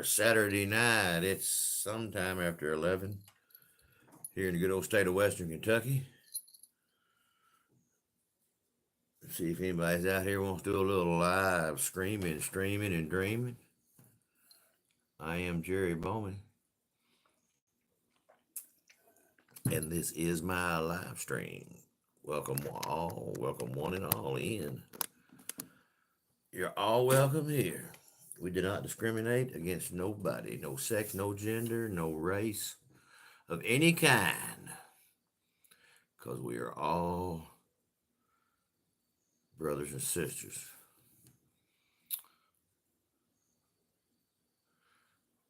our Saturday night. It's sometime after 11 here in the good old state of Western Kentucky. Let's see if anybody's out here wants to do a little live screaming, streaming, and dreaming. I am Jerry Bowman, and this is my live stream. Welcome all, welcome one and all in. You're all welcome here. We do not discriminate against nobody, no sex, no gender, no race of any kind, because we are all brothers and sisters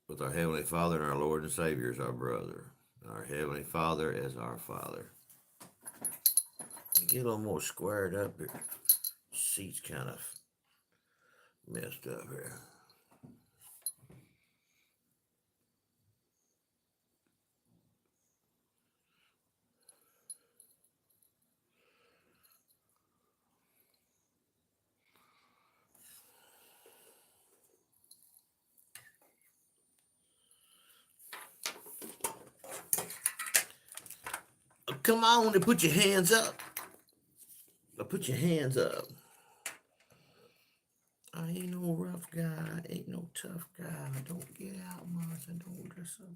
with our Heavenly Father and our Lord and Savior as our brother, our Heavenly Father as our Father. Get a little more squared up here. Seat's kind of messed up here. Come on and put your hands up. Put your hands up. I ain't no rough guy. I ain't no tough guy. I don't get out much. I don't dress up.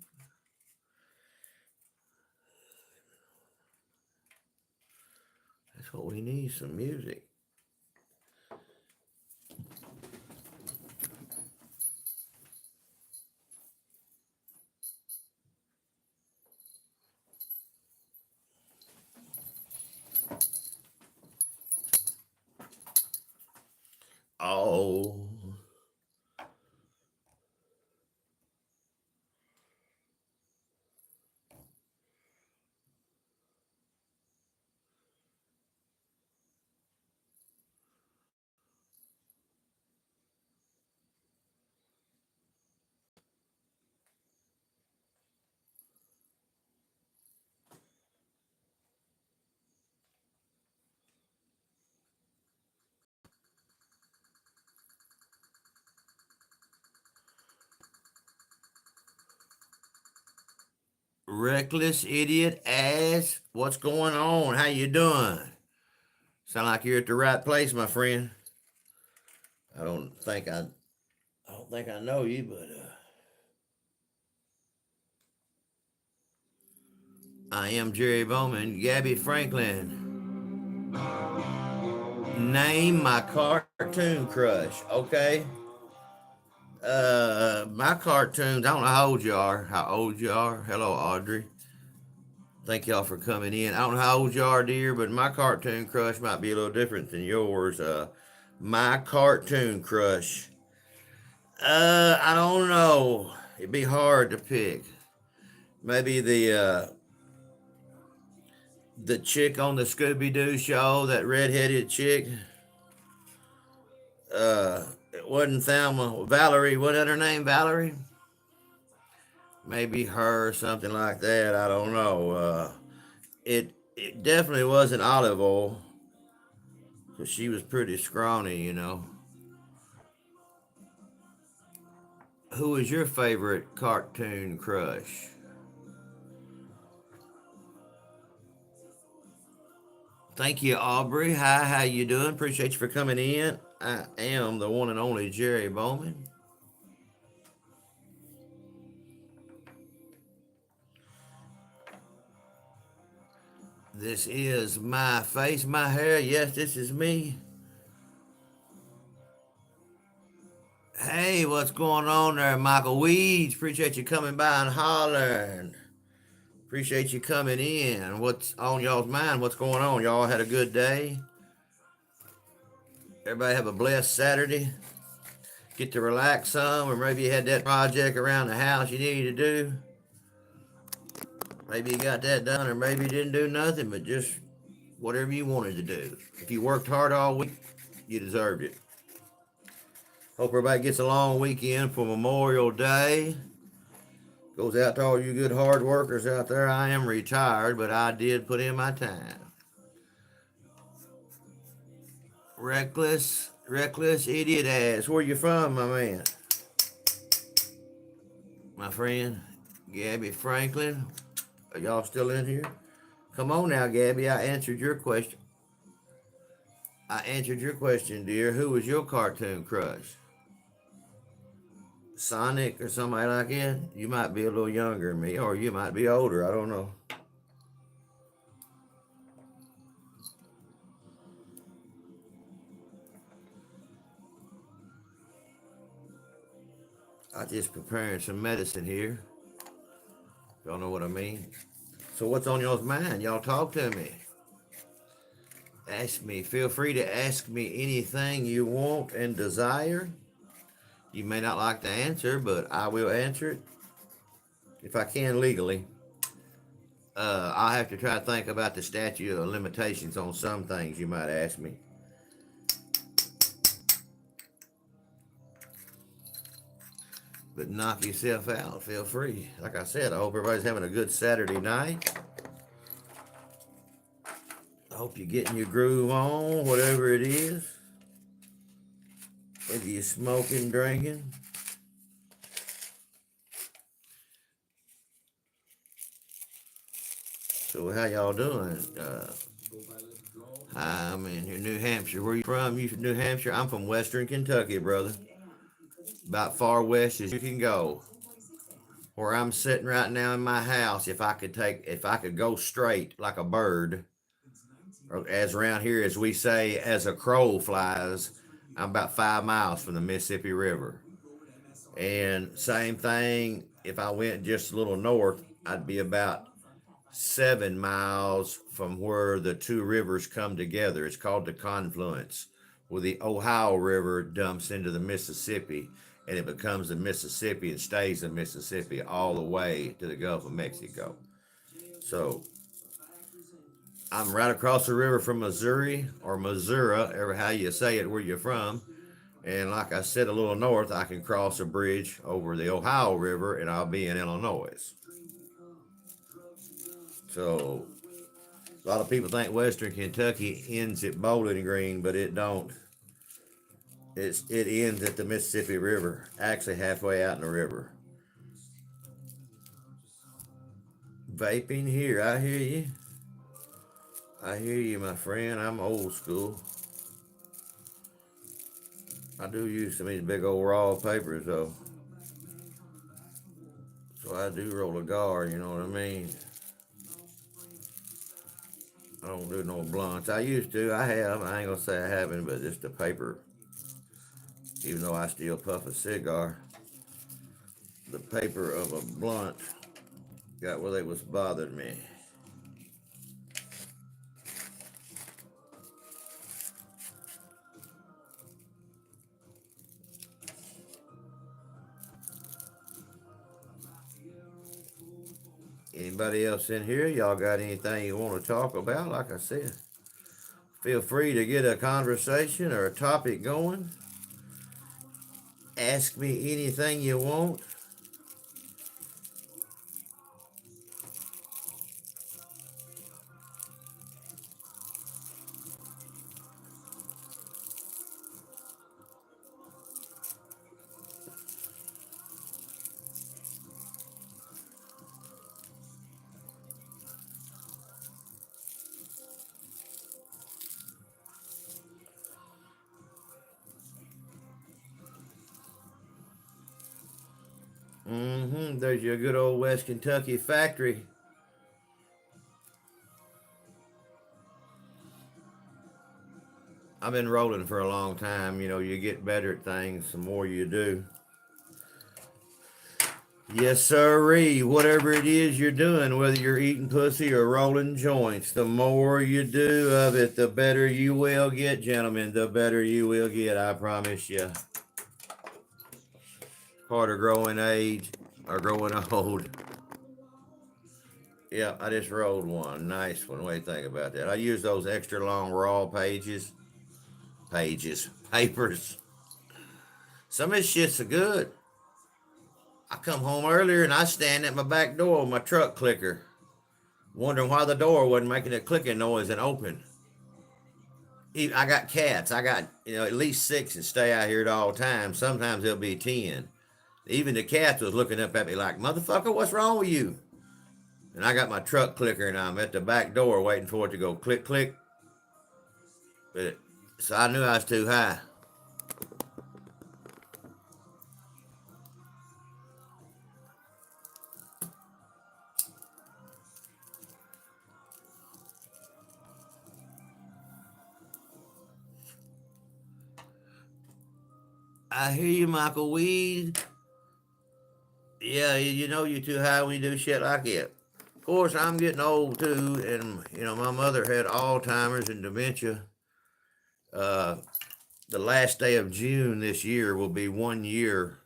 That's what we need, some music. Oh. Reckless idiot ass. What's going on? How you doing? Sound like you're at the right place, my friend. I don't think I know you, but I am Jerry Bowman. Gabby Franklin. Name my cartoon crush, okay? My cartoons, I don't know how old you are. How old you are? Hello, Audrey. Thank y'all for coming in. I don't know how old you are, dear, but my cartoon crush might be a little different than yours. My cartoon crush. I don't know. It'd be hard to pick. Maybe the chick on the Scooby Doo show, that redheaded chick. It wasn't Thelma. Valerie, what is her name? Valerie? Maybe her or something like that. I don't know. It definitely wasn't Olive Oil, because she was pretty scrawny, you know. Who is your favorite cartoon crush? Thank you, Aubrey. Hi, how you doing? Appreciate you for coming in. I am the one and only Jerry Bowman. This is my face, my hair. Yes, this is me. Hey, what's going on there, Michael Weeds? Appreciate you coming by and hollering. Appreciate you coming in. What's on y'all's mind? What's going on? Y'all had a good day? Everybody have a blessed Saturday. Get to relax some, or maybe you had that project around the house you needed to do. Maybe you got that done, or maybe you didn't do nothing, but just whatever you wanted to do. If you worked hard all week, you deserved it. Hope everybody gets a long weekend for Memorial Day. Goes out to all you good hard workers out there. I am retired, but I did put in my time. Reckless idiot ass. Where you from, my man? my friend Gabby Franklin. Are y'all still in here? Come on now, Gabby. I answered your question. I answered your question, dear. Who was your cartoon crush? Sonic or somebody like that? You might be a little younger than me, or you might be older. I don't know. I just preparing some medicine here. Y'all know what I mean? So what's on y'all's mind? Y'all talk to me. Ask me. Feel free to ask me anything you want and desire. You may not like the answer, but I will answer it if I can legally. I'll have to try to think about the statute of limitations on some things you might ask me. But knock yourself out. Feel free. Like I said, I hope everybody's having a good Saturday night. I hope you're getting your groove on, whatever it is. Whether you're smoking, drinking. So how y'all doing? I'm in here, New Hampshire. Where you from? You from New Hampshire? I'm from Western Kentucky, brother. About far west as you can go. Where I'm sitting right now in my house, if I could go straight like a bird, or as around here as we say, as a crow flies, I'm about 5 miles from the Mississippi River. And same thing, if I went just a little north, I'd be about 7 miles from where the two rivers come together. It's called the confluence, where the Ohio River dumps into the Mississippi, and it becomes the Mississippi and stays in Mississippi all the way to the Gulf of Mexico. So I'm right across the river from Missouri, or Missouri, ever how you say it, where you're from. And like I said, a little north, I can cross a bridge over the Ohio River and I'll be in Illinois. So a lot of people think Western Kentucky ends at Bowling Green, but it don't. It ends at the Mississippi River, actually halfway out in the river. Vaping here, I hear you. I hear you, my friend. I'm old school. I do use some of these big old raw papers, though. So I do roll a guard, you know what I mean? I don't do no blunts. I used to. I have. I ain't gonna say I haven't, but just the paper. Even though I still puff a cigar, the paper of a blunt got where they was bothering me. Anybody else in here? Y'all got anything you want to talk about? Like I said, feel free to get a conversation or a topic going. Ask me anything you want. There's your good old West Kentucky factory. I've been rolling for a long time. You know, you get better at things the more you do. Yes, sirree. Whatever it is you're doing, whether you're eating pussy or rolling joints, the more you do of it, the better you will get, gentlemen. The better you will get, I promise you. Part of growing age or growing old. Yeah, I just rolled one. Nice one. What do you think about that? I use those extra long raw papers. Some of this shit's so good. I come home earlier and I stand at my back door with my truck clicker, wondering why the door wasn't making a clicking noise and open. I got cats. I got, at least 6 that stay out here at all times. Sometimes there'll be 10. Even the cats was looking up at me like, motherfucker, what's wrong with you? And I got my truck clicker and I'm at the back door waiting for it to go click, click. But, so I knew I was too high. I hear you, Michael Weed. Yeah, you know you're too high when you do shit like that. Of course, I'm getting old too, and my mother had Alzheimer's and dementia. Uh, the last day of June this year will be 1 year.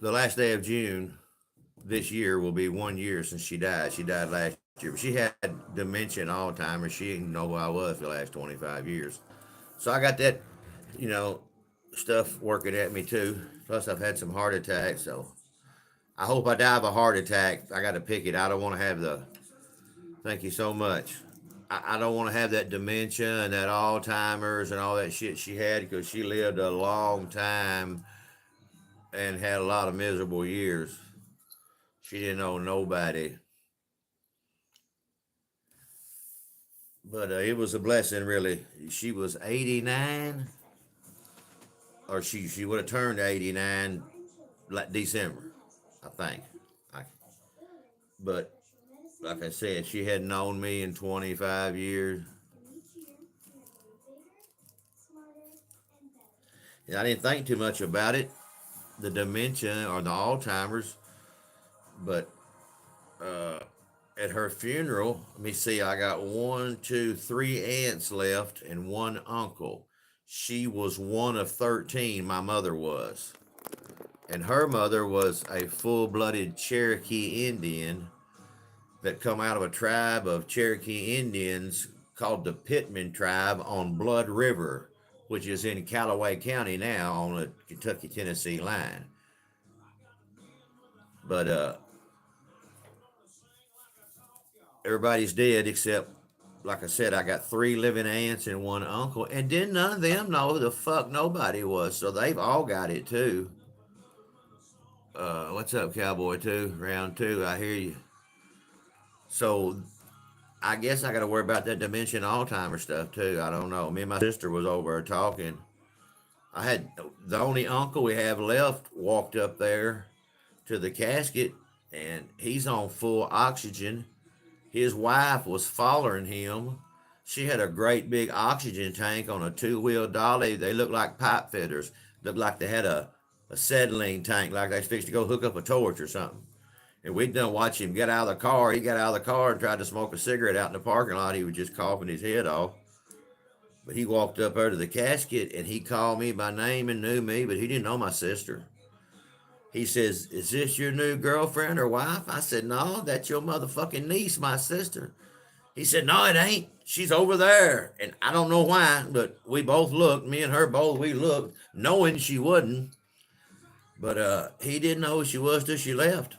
The last day of June this year will be 1 year since she died. She died last year, but she had dementia and Alzheimer's. She didn't know who I was for the last 25 years. So I got that, you know, stuff working at me too. Plus, I've had some heart attacks. So I hope I die of a heart attack. I got to pick it. I don't want to have the. Thank you so much. I don't want to have that dementia and that Alzheimer's and all that shit she had because she lived a long time and had a lot of miserable years. She didn't know nobody. But it was a blessing, really. She was 89, or she would have turned 89 like December, I think. I, but like I said, she hadn't known me in 25 years. And I didn't think too much about it, the dementia or the Alzheimer's. But uh, at her funeral, let me see, I got one, two, three aunts left and one uncle. She was one of 13, my mother was. And her mother was a full-blooded Cherokee Indian that come out of a tribe of Cherokee Indians called the Pittman tribe on Blood River, which is in Callaway County now on the Kentucky-Tennessee line. But everybody's dead except, like I said, I got three living aunts and one uncle, and then none of them know who the fuck nobody was, so they've all got it too. What's up, Cowboy 2? Round 2, I hear you. So I guess I got to worry about that dementia and Alzheimer's stuff too. I don't know. Me and my sister was over talking. I had the only uncle we have left walked up there to the casket, and he's on full oxygen. His wife was following him. She had a great big oxygen tank on a two-wheel dolly. They looked like pipe fitters. Looked like they had a acetylene tank, like they fixed to go hook up a torch or something. And we'd done watch him get out of the car. He got out of the car and tried to smoke a cigarette out in the parking lot. He was just coughing his head off. But he walked up there to the casket and he called me by name and knew me, but he didn't know my sister. He says, "Is this your new girlfriend or wife?" I said, "No, that's your motherfucking niece, my sister." He said, "No, it ain't. She's over there." And I don't know why, but we both looked, me and her both, we looked, knowing she wouldn't. But he didn't know who she was till she left.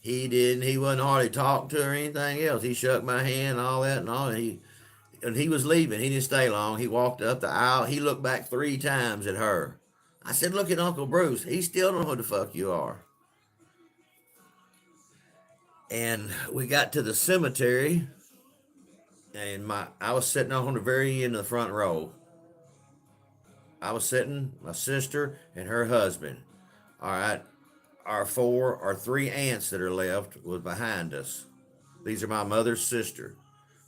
He didn't. He wasn't hardly talking to her or anything else. He shook my hand and all that and all. And he was leaving. He didn't stay long. He walked up the aisle. He looked back 3 times at her. I said, "Look at Uncle Bruce. He still don't know who the fuck you are." And we got to the cemetery, and I was sitting on the very end of the front row. I was sitting, my sister and her husband. All right, our 3 aunts that are left was behind us. These are my mother's sister.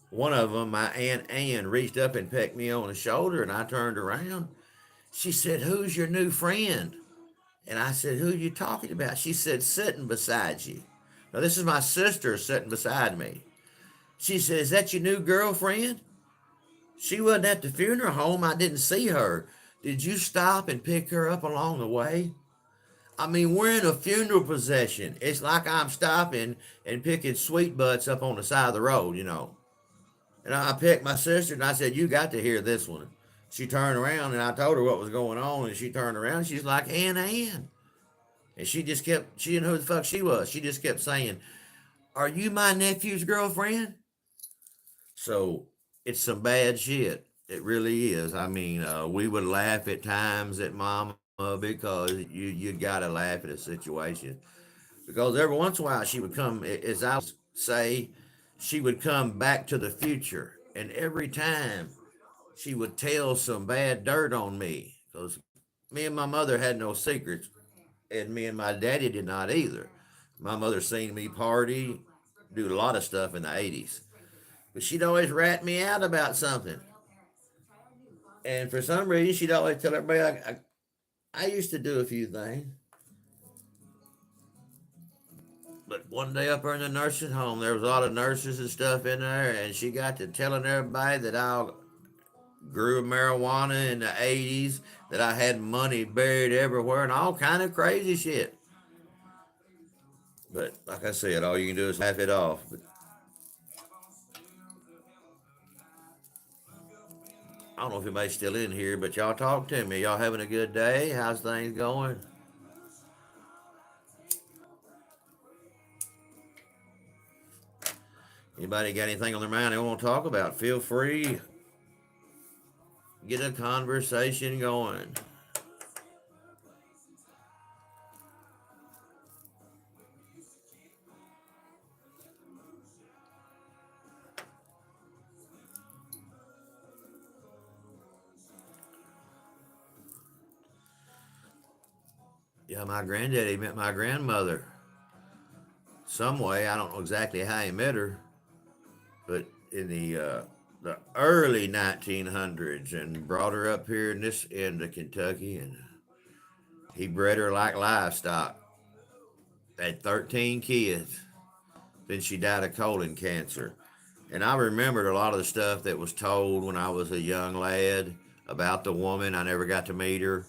One of them, my Aunt Ann, reached up and pecked me on the shoulder, and I turned around. She said, "Who's your new friend?" And I said, "Who are you talking about?" She said, "Sitting beside you." Now, this is my sister sitting beside me. She said, "Is that your new girlfriend?" She wasn't at the funeral home. I didn't see her. Did you stop and pick her up along the way? I mean, we're in a funeral procession. It's like I'm stopping and picking sweet butts up on the side of the road. And I picked my sister and I said, "You got to hear this one." She turned around and I told her what was going on, and she turned around. She's like, "Aunt Ann." And she didn't know who the fuck she was. She just kept saying, "Are you my nephew's girlfriend?" So it's some bad shit. It really is. I mean, we would laugh at times at mom because you gotta laugh at a situation. Because every once in a while she would come, as I say, she would come back to the future, and every time she would tell some bad dirt on me. Because me and my mother had no secrets, and me and my daddy did not either. My mother seen me party, do a lot of stuff in the 80s. But she'd always rat me out about something. And for some reason, she'd always tell everybody I used to do a few things. But one day up there in the nursing home, there was a lot of nurses and stuff in there, and she got to telling everybody that I grew marijuana in the 80s, that I had money buried everywhere, and all kind of crazy shit. But like I said, all you can do is laugh it off. But I don't know if anybody's still in here, but y'all talk to me. Y'all having a good day? How's things going? Anybody got anything on their mind they want to talk about? Feel free. Get a conversation going. Yeah, my granddaddy met my grandmother some way. I don't know exactly how he met her, but in the early 1900s, and brought her up here in this end of Kentucky, and he bred her like livestock. Had 13 kids. Then she died of colon cancer. And I remembered a lot of the stuff that was told when I was a young lad about the woman. I never got to meet her.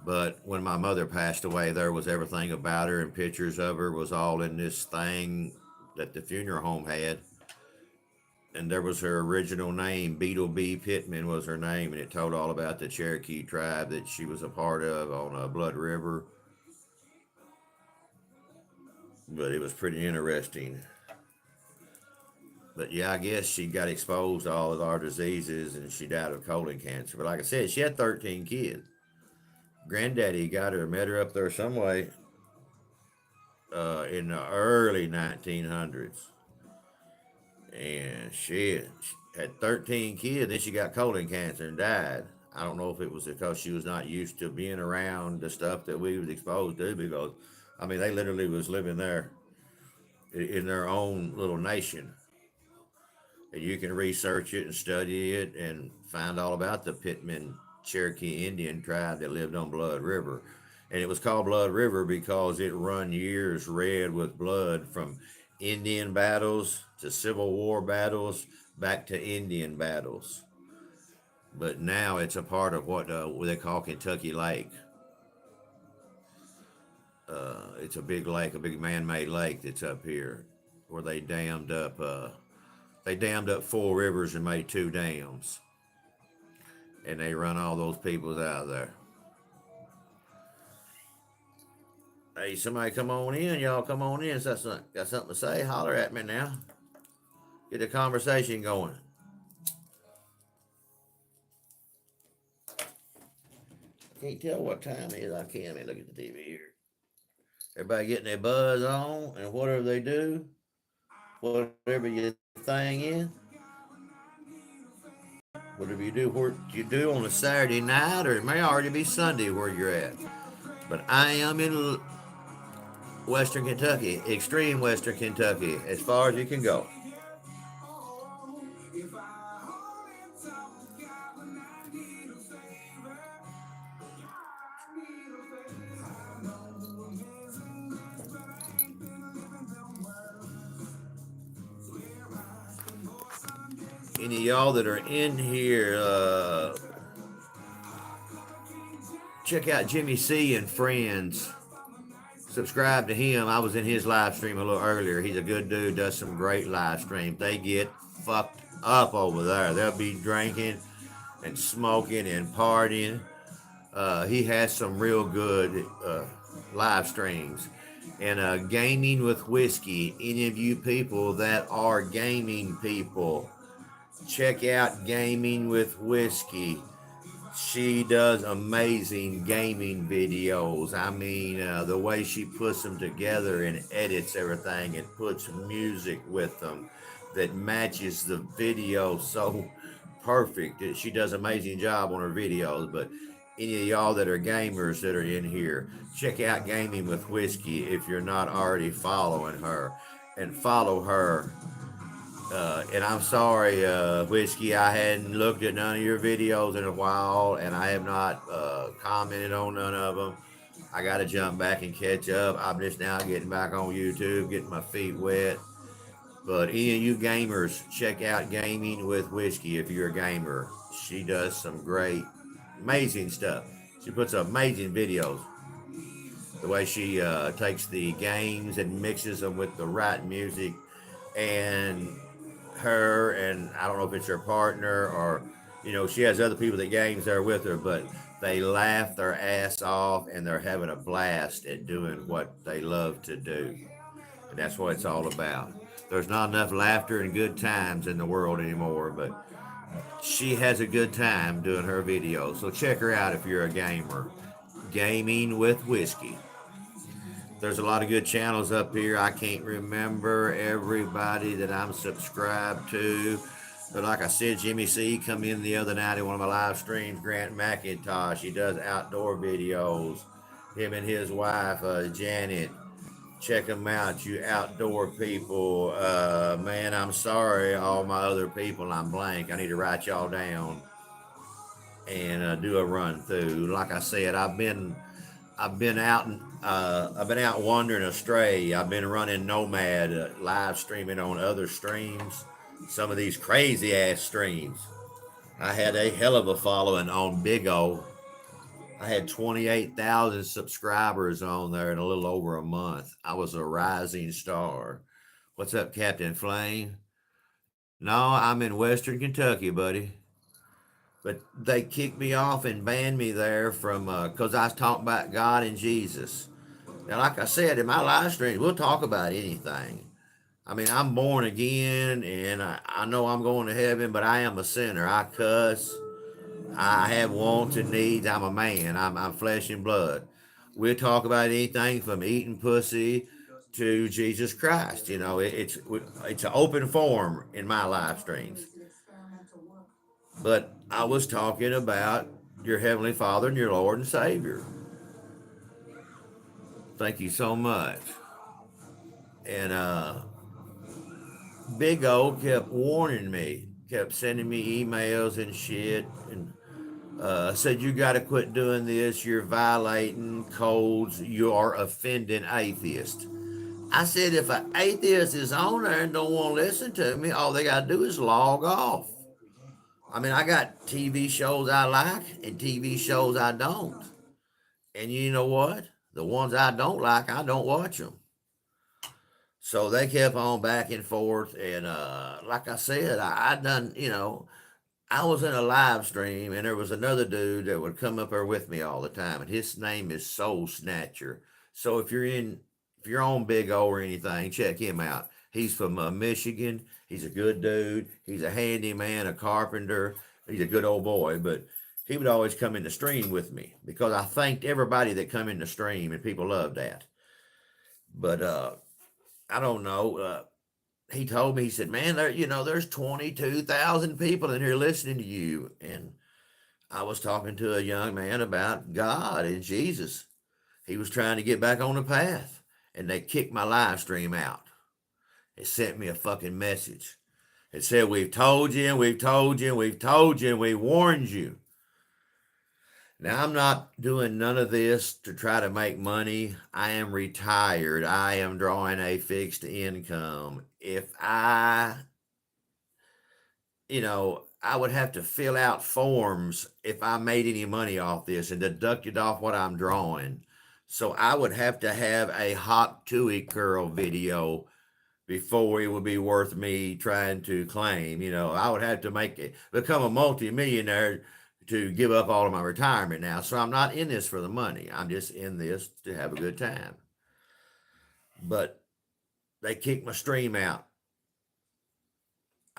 But when my mother passed away, there was everything about her, and pictures of her was all in this thing that the funeral home had. And there was her original name, Beetle B. Pittman was her name, and it told all about the Cherokee tribe that she was a part of on Blood River. But it was pretty interesting. But yeah, I guess she got exposed to all of our diseases, and she died of colon cancer. But like I said, she had 13 kids. Granddaddy got her, met her up there some way in the early 1900s. And she had 13 kids. Then she got colon cancer and died. I don't know if it was because she was not used to being around the stuff that we was exposed to, because, I mean, they literally was living there in their own little nation. And you can research it and study it and find all about the Pittman Cherokee Indian tribe that lived on Blood River. And it was called Blood River because it run years red with blood, from Indian battles to Civil War battles back to Indian battles. But now it's a part of what they call Kentucky Lake. It's a big lake, a big man-made lake that's up here, where they dammed up 4 rivers and made 2 dams, and they run all those peoples out of there. Hey, somebody come on in, y'all come on in. Got something to say? Holler at me now. Get a conversation going. Can't tell what time it is. I can't. Let me look at the TV here. Everybody getting their buzz on, and whatever they do, whatever your thing is, whatever you do, what you do on a Saturday night, or it may already be Sunday where you're at. But I am in Western Kentucky, extreme Western Kentucky, as far as you can go. Any of y'all that are in here, check out Jimmy C and Friends. Subscribe to him. I was in his live stream a little earlier. He's a good dude, does some great live streams. They get fucked up over there. They'll be drinking and smoking and partying. He has some real good live streams. And Gaming with Whiskey. Any of you people that are gaming people, check out Gaming with Whiskey. she does amazing gaming videos. I mean, the way she puts them together and edits everything and puts music with them that matches the video so perfect. She does an amazing job on her videos. But any of y'all that are gamers that are in here, check out Gaming with Whiskey if you're not already following her, and follow her. And I'm sorry, Whiskey, I hadn't looked at none of your videos in a while, and I have not commented on none of them. I got to jump back and catch up. I'm just now getting back on YouTube, getting my feet wet. But any of you gamers, check out Gaming with Whiskey if you're a gamer. She does some great, amazing stuff. She puts up amazing videos. The way she takes the games and mixes them with the right music, and her, and I don't know if it's her partner or, she has other people that games there with her, but they laugh their ass off and they're having a blast at doing what they love to do. And that's what it's all about. There's not enough laughter and good times in the world anymore, but she has a good time doing her videos. So check her out if you're a gamer. Gaming with Whiskey. There's a lot of good channels up here. I can't remember everybody that I'm subscribed to. But like I said, Jimmy C come in the other night in one of my live streams. Grant McIntosh, he does outdoor videos. Him and his wife, Janet. Check them out, you outdoor people. Man, I'm sorry, all my other people, I'm blank. I need to write y'all down and do a run through. Like I said, I've been out and I've been out wandering astray. I've been running Nomad, live streaming on other streams. Some of these crazy ass streams. I had a hell of a following on Big O. I had 28,000 subscribers on there in a little over a month. I was a rising star. What's up, Captain Flame? No, I'm in Western Kentucky, buddy. But they kicked me off and banned me there from because I was talking about God and Jesus. Now, like I said in my live stream, we'll talk about anything. I mean, I'm born again and I know I'm going to heaven, but I am a sinner. I cuss. I have wants and needs. I'm a man. I'm flesh and blood. We'll talk about anything from eating pussy to Jesus Christ. It's an open forum in my live streams. But I was talking about your Heavenly Father and your Lord and Savior. Thank you so much. And Big O kept warning me, kept sending me emails and shit, and said, you got to quit doing this. You're violating codes. You are offending atheists. I said, if an atheist is on there and don't want to listen to me, all they got to do is log off. I mean, I got TV shows I like and TV shows I don't. And you know what? The ones I don't like, I don't watch them. So they kept on back and forth. And like I said, I done, I was in a live stream and there was another dude that would come up there with me all the time. And his name is Soul Snatcher. So if you're on Big O or anything, check him out. He's from Michigan. He's a good dude. He's a handyman, a carpenter. He's a good old boy, but he would always come in the stream with me because I thanked everybody that come in the stream and people love that. But I don't know. He told me, he said, man, there's 22,000 people in here listening to you. And I was talking to a young man about God and Jesus. He was trying to get back on the path and they kicked my live stream out. It sent me a fucking message. It said, we've told you, and we've told you, and we've told you, and we warned you. Now, I'm not doing none of this to try to make money. I am retired. I am drawing a fixed income. If I would have to fill out forms if I made any money off this and deducted off what I'm drawing. So I would have to have a hot tui curl video before it would be worth me trying to claim. I would have to become a multimillionaire to give up all of my retirement now. So I'm not in this for the money. I'm just in this to have a good time. But they kicked my stream out.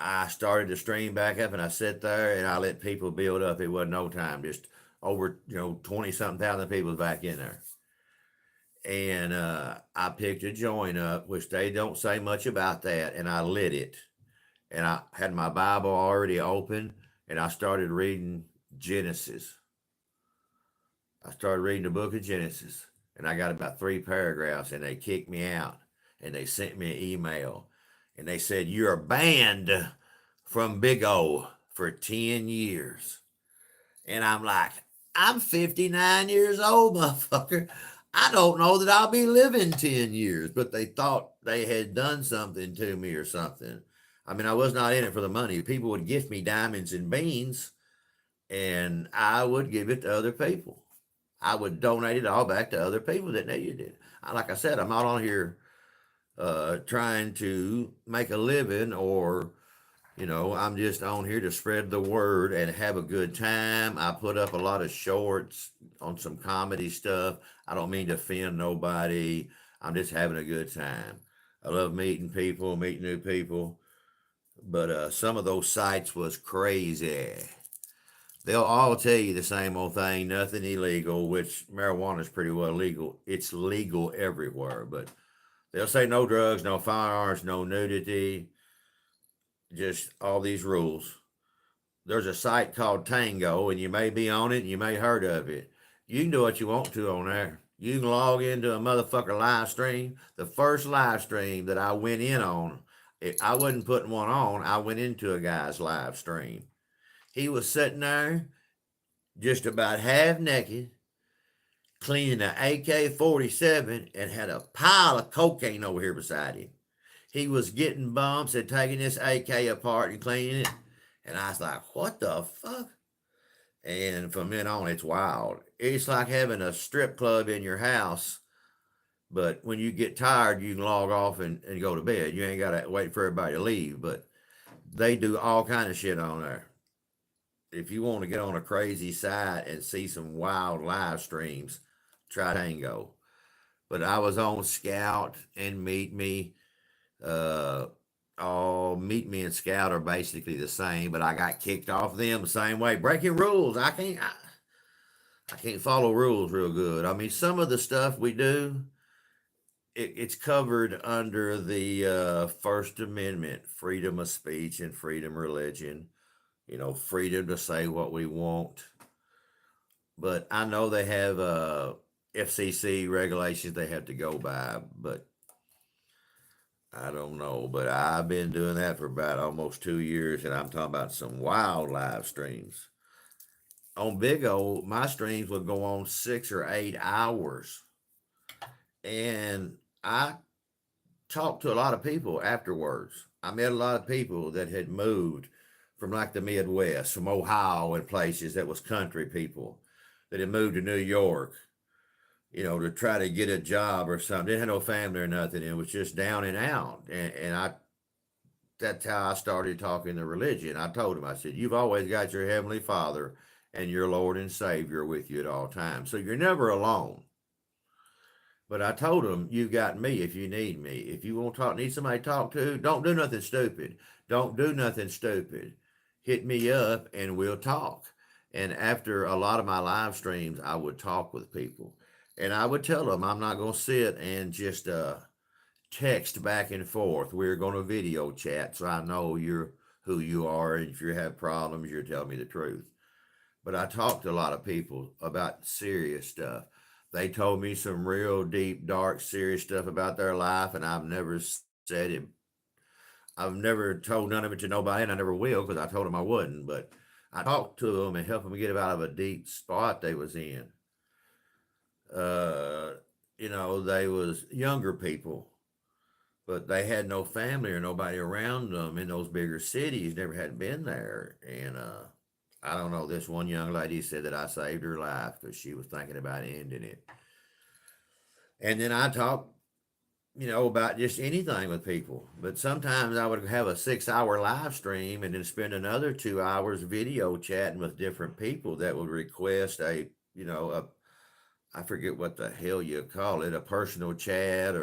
I started to stream back up and I sat there and I let people build up. It wasn't no time, just over, 20 something thousand people back in there. And I picked a joint up, which they don't say much about that, and I lit it. And I had my Bible already open and I started reading Genesis. I started reading the book of Genesis and I got about 3 paragraphs and they kicked me out and they sent me an email and they said, "You're banned from Big O for 10 years." And I'm like, "I'm 59 years old, motherfucker. I don't know that I'll be living 10 years." But they thought they had done something to me or something. I mean, I was not in it for the money. People would gift me diamonds and beans, and I would give it to other people. I would donate it all back to other people that needed it. Like I said, I'm not on here trying to make a living or I'm just on here to spread the word and have a good time. I put up a lot of shorts on some comedy stuff. I don't mean to offend nobody. I'm just having a good time. I love meeting people, meeting new people. But some of those sites was crazy. They'll all tell you the same old thing, nothing illegal, which marijuana is pretty well legal. It's legal everywhere, but they'll say no drugs, no firearms, no nudity, just all these rules. There's a site called Tango, and you may be on it, and you may heard of it. You can do what you want to on there. You can log into a motherfucker live stream. The first live stream that I went in on, I wasn't putting one on. I went into a guy's live stream. He was sitting there just about half naked, cleaning an AK-47 and had a pile of cocaine over here beside him. He was getting bumps and taking this AK apart and cleaning it. And I was like, what the fuck? And from then on, it's wild. It's like having a strip club in your house, but when you get tired, you can log off and go to bed. You ain't got to wait for everybody to leave, but they do all kind of shit on there. If you want to get on a crazy site and see some wild live streams, try Tango. But I was on Scout and Meet Me. Uh, Meet Me and Scout are basically the same, but I got kicked off them the same way. Breaking rules. I can't follow rules real good. I mean, some of the stuff we do, it's covered under the First Amendment, freedom of speech and freedom of religion. Freedom to say what we want. But I know they have FCC regulations they have to go by, but I don't know. But I've been doing that for about almost 2 years, and I'm talking about some wild live streams. On Big O, my streams would go on 6 or 8 hours. And I talked to a lot of people afterwards. I met a lot of people that had moved from like the Midwest, from Ohio and places that was country people that had moved to New York, to try to get a job or something. Didn't have no family or nothing. It was just down and out. And that's how I started talking to religion. I told him, I said, "You've always got your Heavenly Father and your Lord and Savior with you at all times. So you're never alone." But I told him, "You've got me if you need me. If you want to talk, need somebody to talk to, don't do nothing stupid. Don't do nothing stupid. Hit me up and we'll talk." And after a lot of my live streams, I would talk with people. And I would tell them, I'm not going to sit and just text back and forth. We're going to video chat so I know you're who you are. And if you have problems, you're telling me the truth. But I talked to a lot of people about serious stuff. They told me some real deep, dark, serious stuff about their life, and I've never said it. I've never told none of it to nobody, and I never will because I told them I wouldn't. But I talked to them and helped them get out of a deep spot they was in. Uh, they was younger people, but they had no family or nobody around them in those bigger cities. Never had been there, and I don't know. This one young lady said that I saved her life because she was thinking about ending it. And then I talked, about just anything with people. But sometimes I would have a 6 hour live stream and then spend another 2 hours video chatting with different people that would request I forget what the hell you call it, a personal chat,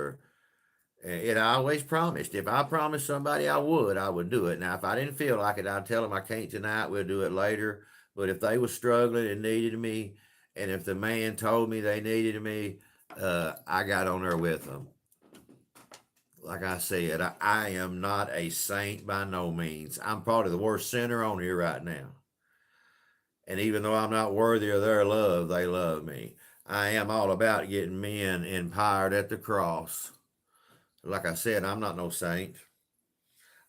And I always promised. If I promised somebody I would do it. Now, if I didn't feel like it, I'd tell them I can't tonight. We'll do it later. But if they were struggling and needed me, and if the man told me they needed me, I got on there with them. Like I said, I am not a saint by no means. I'm probably the worst sinner on here right now. And even though I'm not worthy of their love, they love me. I am all about getting men empowered at the cross. Like I said, I'm not no saint.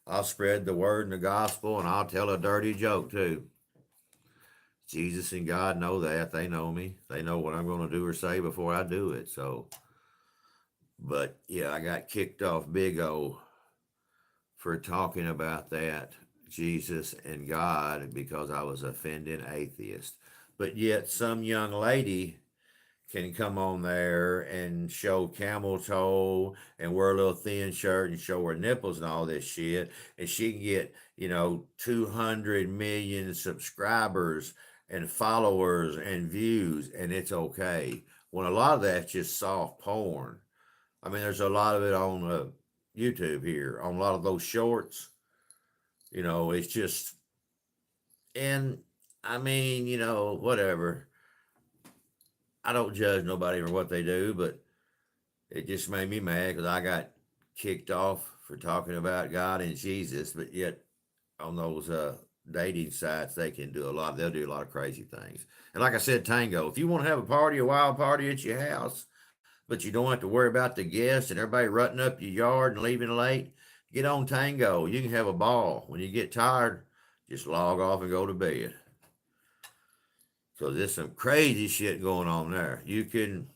I'll spread the word and the gospel, and I'll tell a dirty joke too. Jesus and God know that. They know me. They know what I'm going to do or say before I do it. So, but yeah, I got kicked off big O for talking about that, Jesus and God, because I was offending atheists. But yet, some young lady can come on there and show camel toe and wear a little thin shirt and show her nipples and all this shit, and she can get 200 million subscribers and followers and views, and it's okay, when a lot of that's just soft porn. I mean, there's a lot of it on YouTube here, on a lot of those shorts. It's just, and I mean, whatever. I don't judge nobody for what they do, but it just made me mad because I got kicked off for talking about God and Jesus. But yet, on those dating sites, they'll do a lot of crazy things. And like I said, Tango, if you want to have a wild party at your house, but you don't have to worry about the guests and everybody rutting up your yard and leaving late, get on Tango. You can have a ball. When you get tired, just log off and go to bed. So there's some crazy shit going on there. You can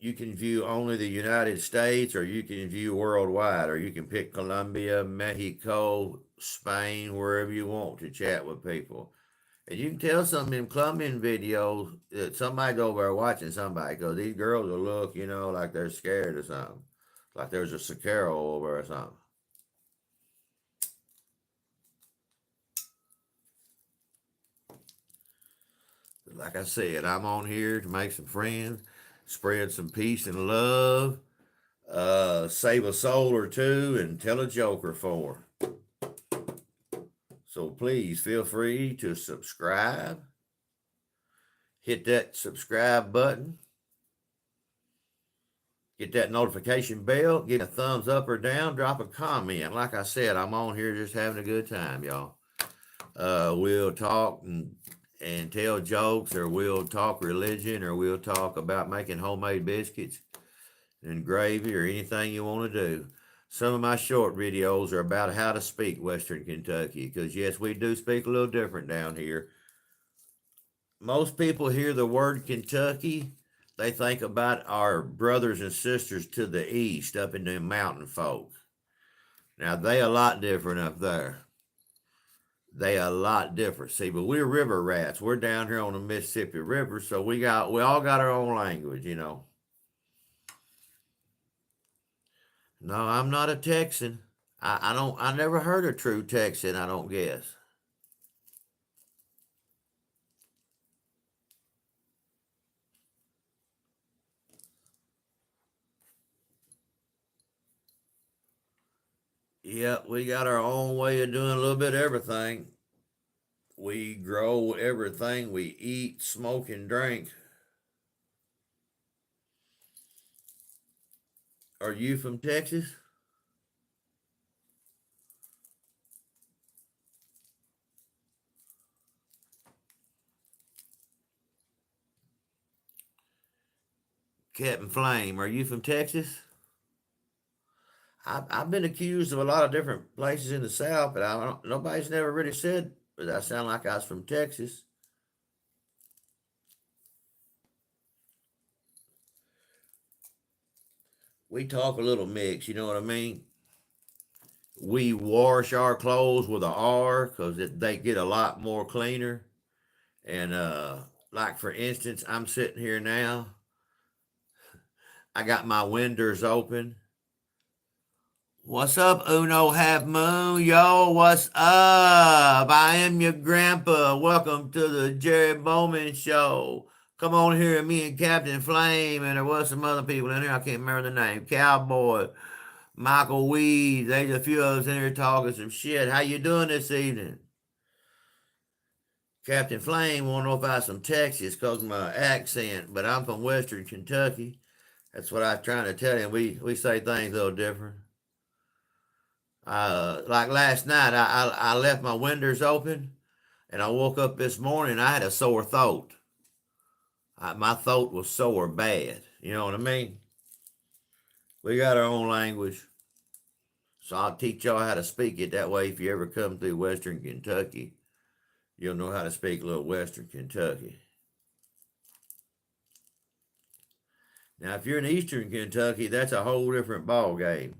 view only the United States, or you can view worldwide, or you can pick Colombia, Mexico, Spain, wherever you want to chat with people. And you can tell some of them Colombian videos that somebody's over there watching somebody, because these girls will look, like they're scared or something. Like there's a Sicaro over or something. Like I said, I'm on here to make some friends, spread some peace and love, save a soul or two, and tell a joke or four. So please feel free to subscribe. Hit that subscribe button. Get that notification bell. Give a thumbs up or down. Drop a comment. Like I said, I'm on here just having a good time, y'all. We'll talk and tell jokes, or we'll talk religion, or we'll talk about making homemade biscuits and gravy, or anything you want to do. Some of my short videos are about how to speak Western Kentucky, because yes, we do speak a little different down here. Most people hear the word Kentucky, they think about our brothers and sisters to the east, up in the mountain folk. Now, they a lot different up there. They a lot different. See, but we're river rats. We're down here on the Mississippi River, so we all got our own language, No, I'm not a Texan. I never heard a true Texan, I don't guess. Yeah, we got our own way of doing a little bit of everything. We grow everything. We eat, smoke, and drink. Are you from Texas? Captain Flame, are you from Texas? I've been accused of a lot of different places in the South, but nobody's never really said that I sound like I was from Texas. We talk a little mix, you know what I mean? We wash our clothes with a R because they get a lot more cleaner. And like for instance, I'm sitting here now. I got my windows open. What's up, Uno Half Moon? Yo, what's up? I am your grandpa. Welcome to the Jerry Bowman Show. Come on here, me and Captain Flame, and there was some other people in there. I can't remember the name. Cowboy, Michael Weed. There's a few of us in here talking some shit. How you doing this evening? Captain Flame want to know if I some Texas because of my accent, but I'm from Western Kentucky. That's what I'm trying to tell him. We say things a little different. Like last night, I left my windows open, and I woke up this morning. I had a sore throat. My throat was sore bad. You know what I mean? We got our own language, so I'll teach y'all how to speak it. That way, if you ever come through Western Kentucky, you'll know how to speak a little Western Kentucky. Now, if you're in Eastern Kentucky, that's a whole different ball game.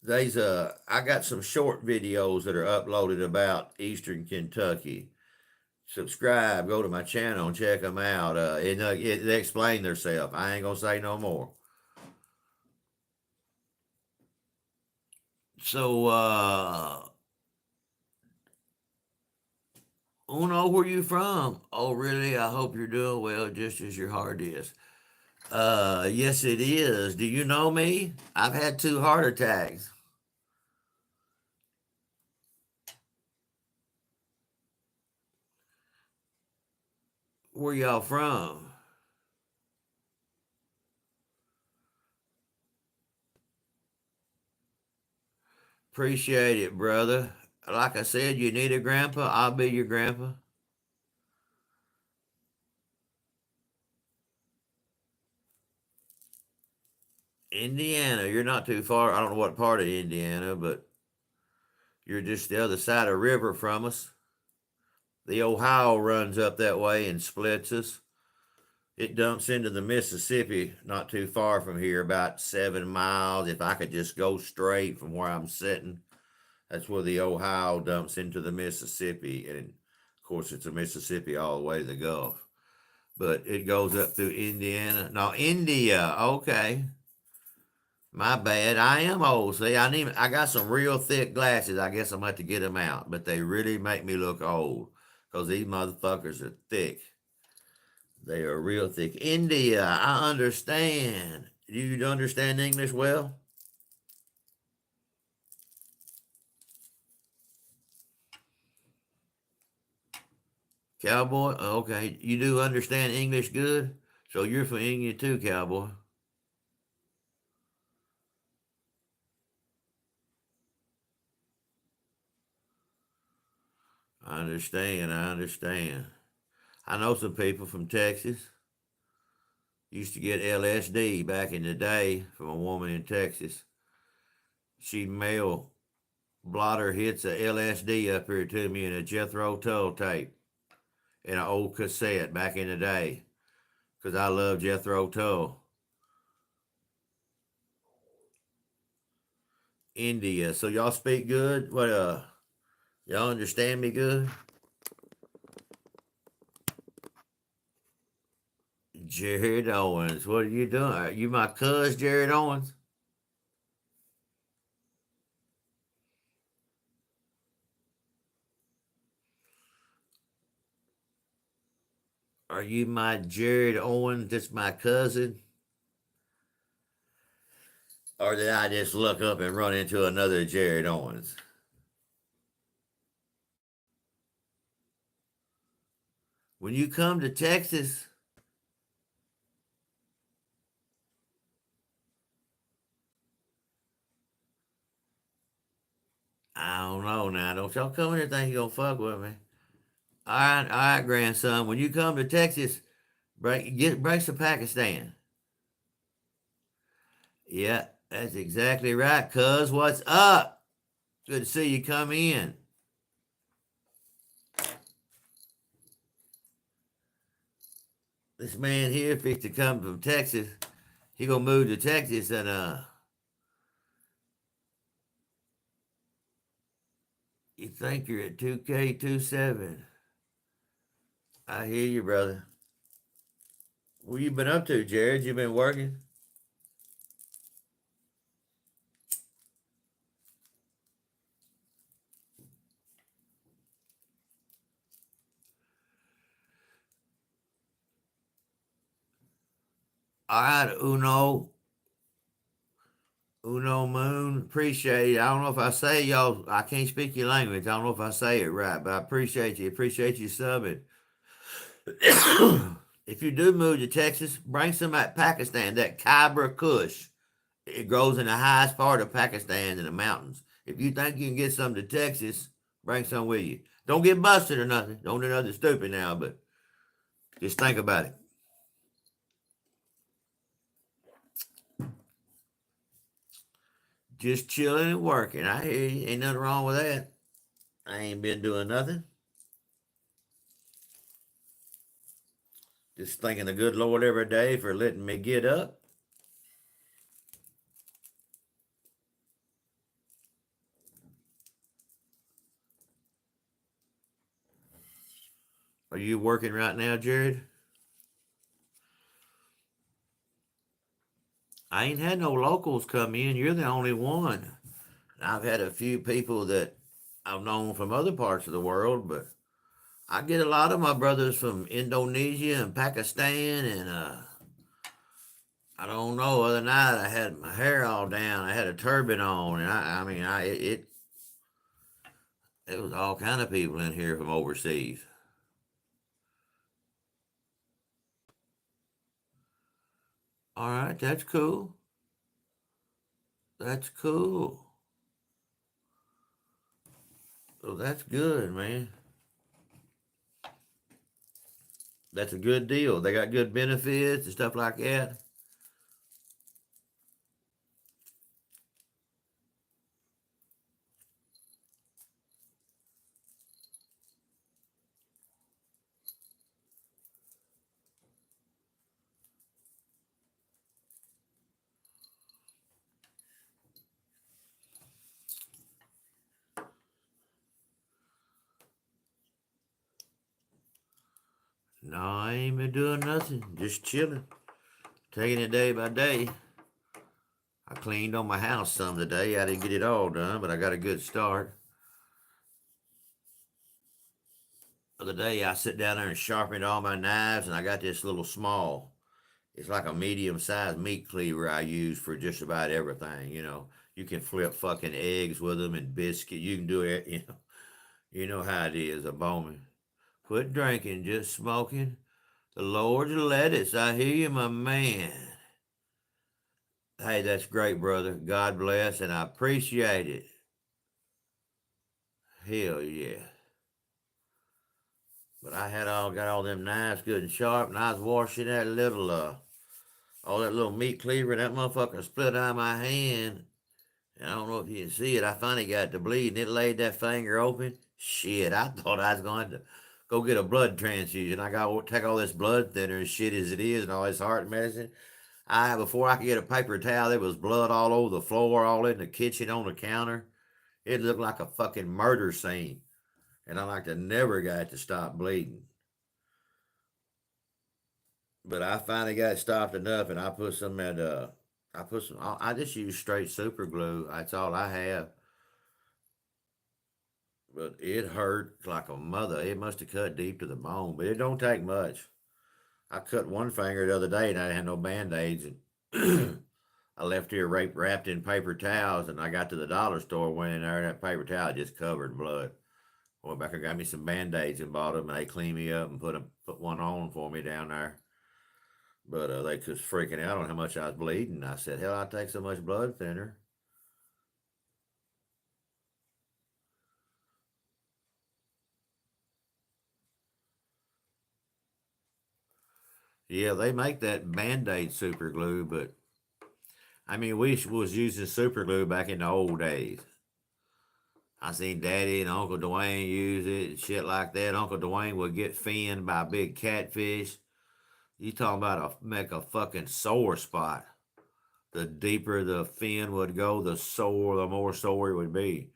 I got some short videos that are uploaded about Eastern Kentucky. Subscribe, go to my channel and check them out. They explain themselves. I ain't gonna say no more. So, Uno, where you from? Oh, really? I hope you're doing well, just as your heart is. Yes, it is. Do you know me? I've had 2 heart attacks. Where y'all from? Appreciate it, brother. Like I said, you need a grandpa, I'll be your grandpa. Indiana, you're not too far. I don't know what part of Indiana, but you're just the other side of the river from us. The Ohio runs up that way and splits us. It dumps into the Mississippi not too far from here, about 7 miles. If I could just go straight from where I'm sitting, that's where the Ohio dumps into the Mississippi. And of course, it's the Mississippi all the way to the Gulf. But it goes up through Indiana. No, India. Okay. My bad. I am old. See, I got some real thick glasses. I guess I'm gonna have to get them out, but they really make me look old because these motherfuckers are thick. They are real thick. India, I understand. Do you understand English well? Cowboy? Okay. You do understand English good? So you're from India too, cowboy. I understand. I understand. I know some people from Texas. Used to get LSD back in the day from a woman in Texas. She'd mail blotter hits of LSD up here to me in a Jethro Tull tape in an old cassette back in the day because I love Jethro Tull. India. So y'all speak good? Y'all understand me good? Jared Owens, what are you doing? Are you my cuz, Jared Owens? Are you my Jared Owens? That's my cousin? Or did I just look up and run into another Jared Owens? When you come to Texas, I don't know now. Don't y'all come here think you gonna fuck with me. All right, grandson. When you come to Texas, break some Pakistan. Yeah, that's exactly right, cuz. What's up? Good to see you come in. This man here fixed to come from Texas. He gonna move to Texas and you think you're at 2K27. I hear you, brother. What you been up to, Jared? You been working? All right, Uno Moon, appreciate it. I don't know if I say y'all, I can't speak your language. I don't know if I say it right, but I appreciate you. Appreciate you subbing. If you do move to Texas, bring some at Pakistan, that Khyber Kush. It grows in the highest part of Pakistan in the mountains. If you think you can get some to Texas, bring some with you. Don't get busted or nothing. Don't do nothing stupid now, but just think about it. Just chilling and working. I hear you. Ain't nothing wrong with that. I ain't been doing nothing. Just thanking the good Lord every day for letting me get up. Are you working right now, Jared? I ain't had no locals come in. You're the only one. I've had a few people that I've known from other parts of the world, but I get a lot of my brothers from Indonesia and Pakistan, and I don't know. Other night I had my hair all down. I had a turban on, and I mean, it was all kind of people in here from overseas. All right, that's cool. That's cool. Well, that's good, man. That's a good deal. They got good benefits and stuff like that. No, I ain't been doing nothing. Just chilling, taking it day by day. I cleaned on my house some today. I didn't get it all done, but I got a good start. The other day, I sit down there and sharpened all my knives, and I got this little small. It's like a medium-sized meat cleaver I use for just about everything. You can flip fucking eggs with them and biscuit. You can do it. You know how it is, a Bowman. Quit drinking, just smoking. The Lord's lettuce. I hear you, my man. Hey, that's great, brother. God bless, and I appreciate it. Hell yeah. But I had all got all them knives good and sharp, and I was washing that little all that little meat cleaver, and that motherfucker split out of my hand. And I don't know if you can see it. I finally got to bleed, and it laid that finger open. Shit, I thought I was going to go get a blood transfusion. I got to take all this blood thinner and shit as it is, and all this heart medicine. Before I could get a paper towel, there was blood all over the floor, all in the kitchen, on the counter. It looked like a fucking murder scene, and I like to never got to stop bleeding. But I finally got stopped enough, and I put some at I put some. I just use straight super glue. That's all I have. But it hurt like a mother. It must have cut deep to the bone, but it don't take much. I cut one finger the other day, and I didn't have no band aids, and I left here wrapped in paper towels, and I got to the dollar store, went in there, and that paper towel just covered in blood. Went back and got me some band aids and bought them, and they cleaned me up and put one on for me down there. But they was freaking out on how much I was bleeding. I said, "Hell, I take so much blood thinner." Yeah, they make that Band-Aid super glue, but I mean, we was using super glue back in the old days. I seen Daddy and Uncle Dwayne use it and shit like that. Uncle Dwayne would get finned by a big catfish. You talking about make a fucking sore spot. The deeper the fin would go, the more sore it would be.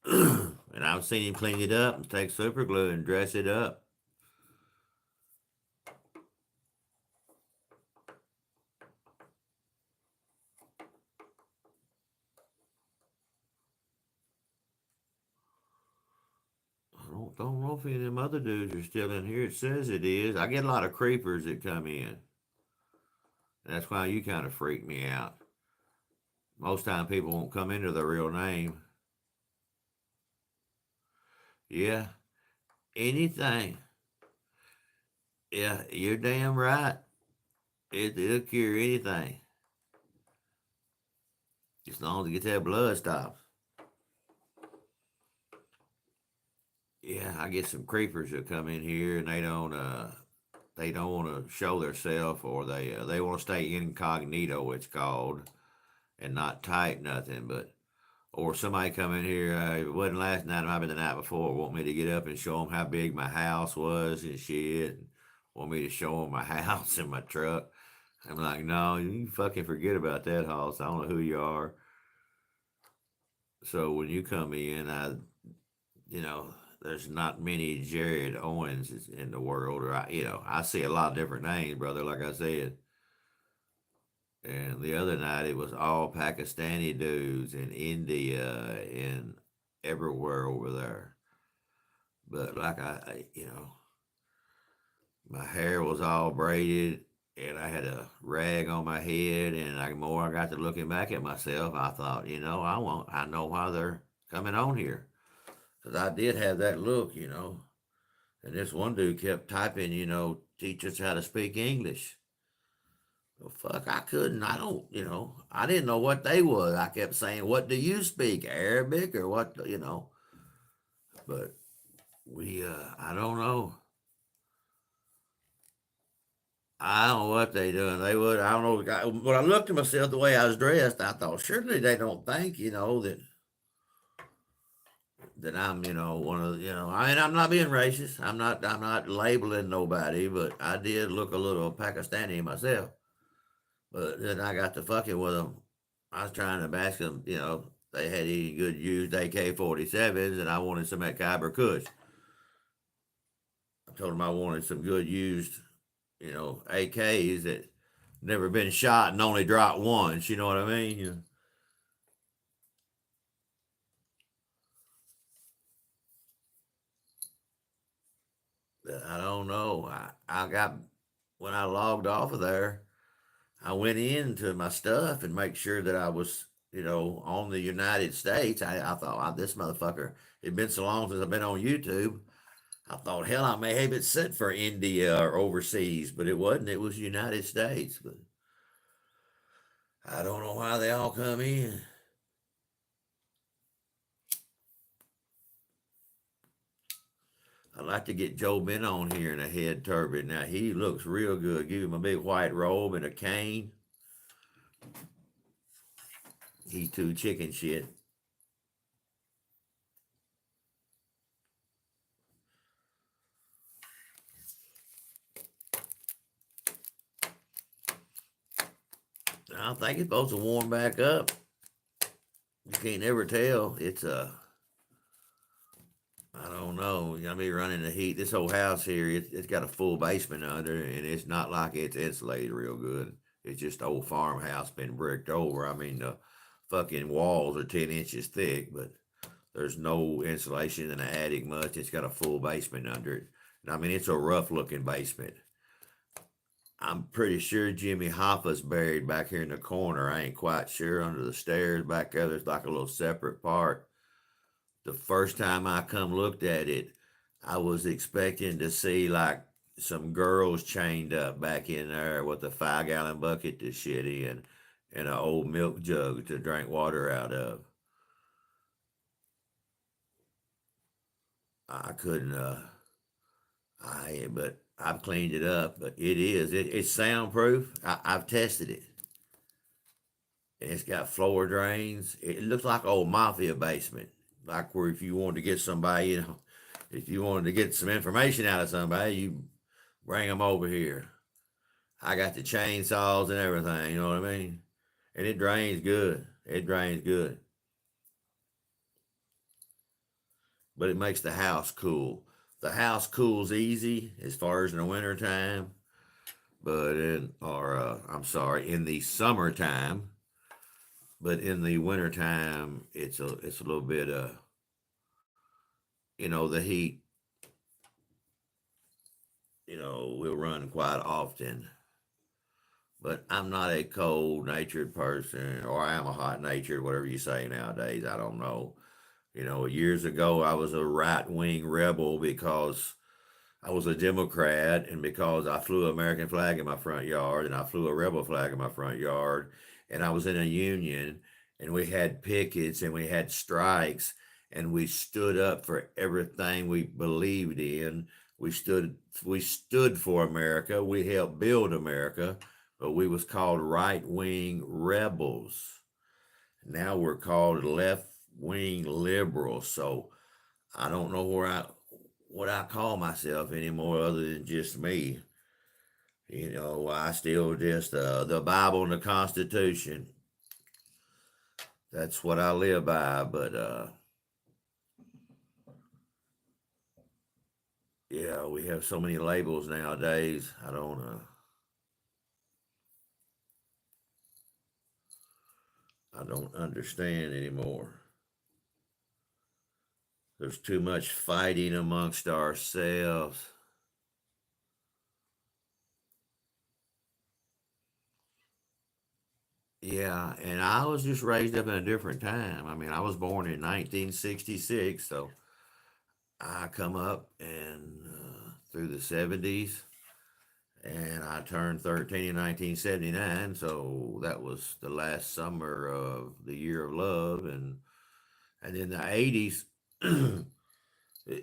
And I've seen him clean it up and take super glue and dress it up. I don't know if any of them other dudes are still in here. It says it is. I get a lot of creepers that come in. And that's why you kind of freak me out. Most time people won't come into their real name. Yeah, anything. Yeah, you're damn right. It'll cure anything as long as it gets that blood stopped. Yeah, I get some creepers that come in here and they don't want to show themselves, or they want to stay incognito. It's called, and not type nothing. But or somebody come in here. It wasn't last night. It might have been the night before. Want me to get up and show them how big my house was and shit. And want me to show them my house and my truck. I'm like, no, you fucking forget about that house. I don't know who you are. So when you come in, you know, there's not many Jared Owens in the world, or I see a lot of different names, brother. Like I said, and the other night it was all Pakistani dudes in India and everywhere over there. But like my hair was all braided, and I had a rag on my head, and the more I got to looking back at myself, I thought, I know why they're coming on here, because I did have that look, And this one dude kept typing, teach us how to speak English. Well, fuck, I couldn't. I don't, I didn't know what they was. I kept saying, what do you speak? Arabic or what? But I don't know. I don't know what they doing. I don't know. When I looked at myself the way I was dressed, I thought, surely they don't think, that I'm, one of, I mean, I'm not being racist. I'm not labeling nobody, but I did look a little Pakistani myself. But then I got to fucking with them. I was trying to ask them, they had any good used AK-47s, and I wanted some at Kyber Kush. I told them I wanted some good used, AKs that never been shot and only dropped once. You know what I mean? I don't know. I got when I logged off of there, I went into my stuff and make sure that I was, on the United States. I thought, this motherfucker. It'd been so long since I've been on YouTube. I thought, hell, I may have it set for India or overseas, but it wasn't. It was United States. But I don't know why they all come in. I'd like to get Joe Ben on here in a head turban. Now he looks real good. Give him a big white robe and a cane. He's too chicken shit. I think it's supposed to warm back up. You can't never tell. I don't know. I mean, running the heat. This whole house here, it's got a full basement under it, and it's not like it's insulated real good. It's just old farmhouse been bricked over. I mean, the fucking walls are 10 inches thick, but there's no insulation in the attic much. It's got a full basement under it. And I mean, it's a rough looking basement. I'm pretty sure Jimmy Hoffa's buried back here in the corner. I ain't quite sure. Under the stairs back there, there's like a little separate part. The first time I come looked at it, I was expecting to see like some girls chained up back in there with a 5 gallon bucket to shit in and an old milk jug to drink water out of. I couldn't but I've cleaned it up, but it's soundproof. I've tested it. And it's got floor drains. It looks like old mafia basement. Like where if you wanted to get somebody, if you wanted to get some information out of somebody, you bring them over here. I got the chainsaws and everything, you know what I mean? And it drains good. It drains good. But it makes the house cool. The house cools easy as far as in the wintertime. But I'm sorry, in the summertime. But in the wintertime, it's a little bit, the heat, will run quite often. But I'm not a cold natured person, or I am a hot natured, whatever you say nowadays. I don't know. Years ago, I was a right wing rebel because I was a Democrat, and because I flew an American flag in my front yard, and I flew a rebel flag in my front yard, and I was in a union, and we had pickets, and we had strikes, and we stood up for everything we believed in. We stood we stood for America. We helped build America, but we was called right wing rebels. Now we're called left wing liberals. So I don't know what I call myself anymore other than just me. I still just the Bible and the Constitution. That's what I live by. But yeah, we have so many labels nowadays. I don't understand anymore. There's too much fighting amongst ourselves. Yeah, and I was just raised up in a different time. I mean, I was born in 1966, so I come up and through the 70s, and I turned 13 in 1979, so that was the last summer of the year of love, and in the 80s,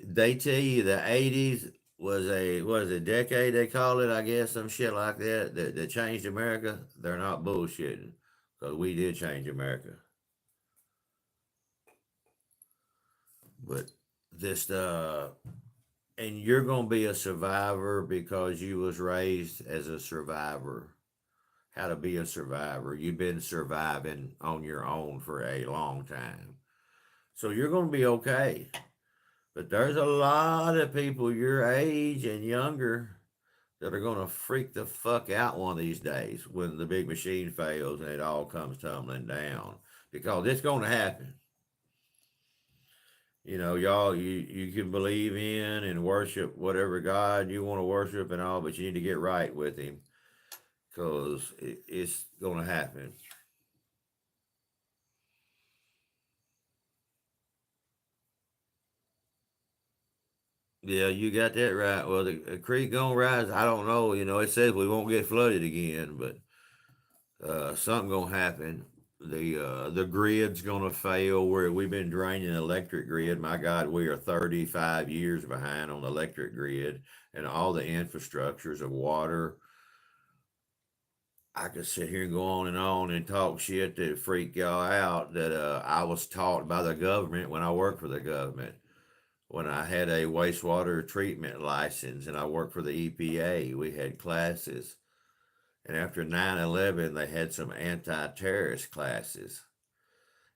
they tell you the 80s was a what is it, decade they call it, I guess, some shit like that changed America. They're not bullshitting, because we did change America. But this and you're gonna be a survivor because you was raised as a survivor. How to be a survivor. You've been surviving on your own for a long time. So you're gonna be okay. But there's a lot of people your age and younger that are gonna freak the fuck out one of these days when the big machine fails and it all comes tumbling down. Because it's gonna happen. Y'all, you can believe in and worship whatever God you want to worship and all, but you need to get right with Him because it's going to happen. Yeah, you got that right. Well, the creek gonna rise. I don't know. It says we won't get flooded again, but something gonna happen. The grid's gonna fail. Where we've been draining the electric grid. My God, we are 35 years behind on the electric grid and all the infrastructures of water. I could sit here and go on and talk shit that freak y'all out that I was taught by the government when I worked for the government. When I had a wastewater treatment license and I worked for the EPA, we had classes. And after 9/11, they had some anti terrorist classes.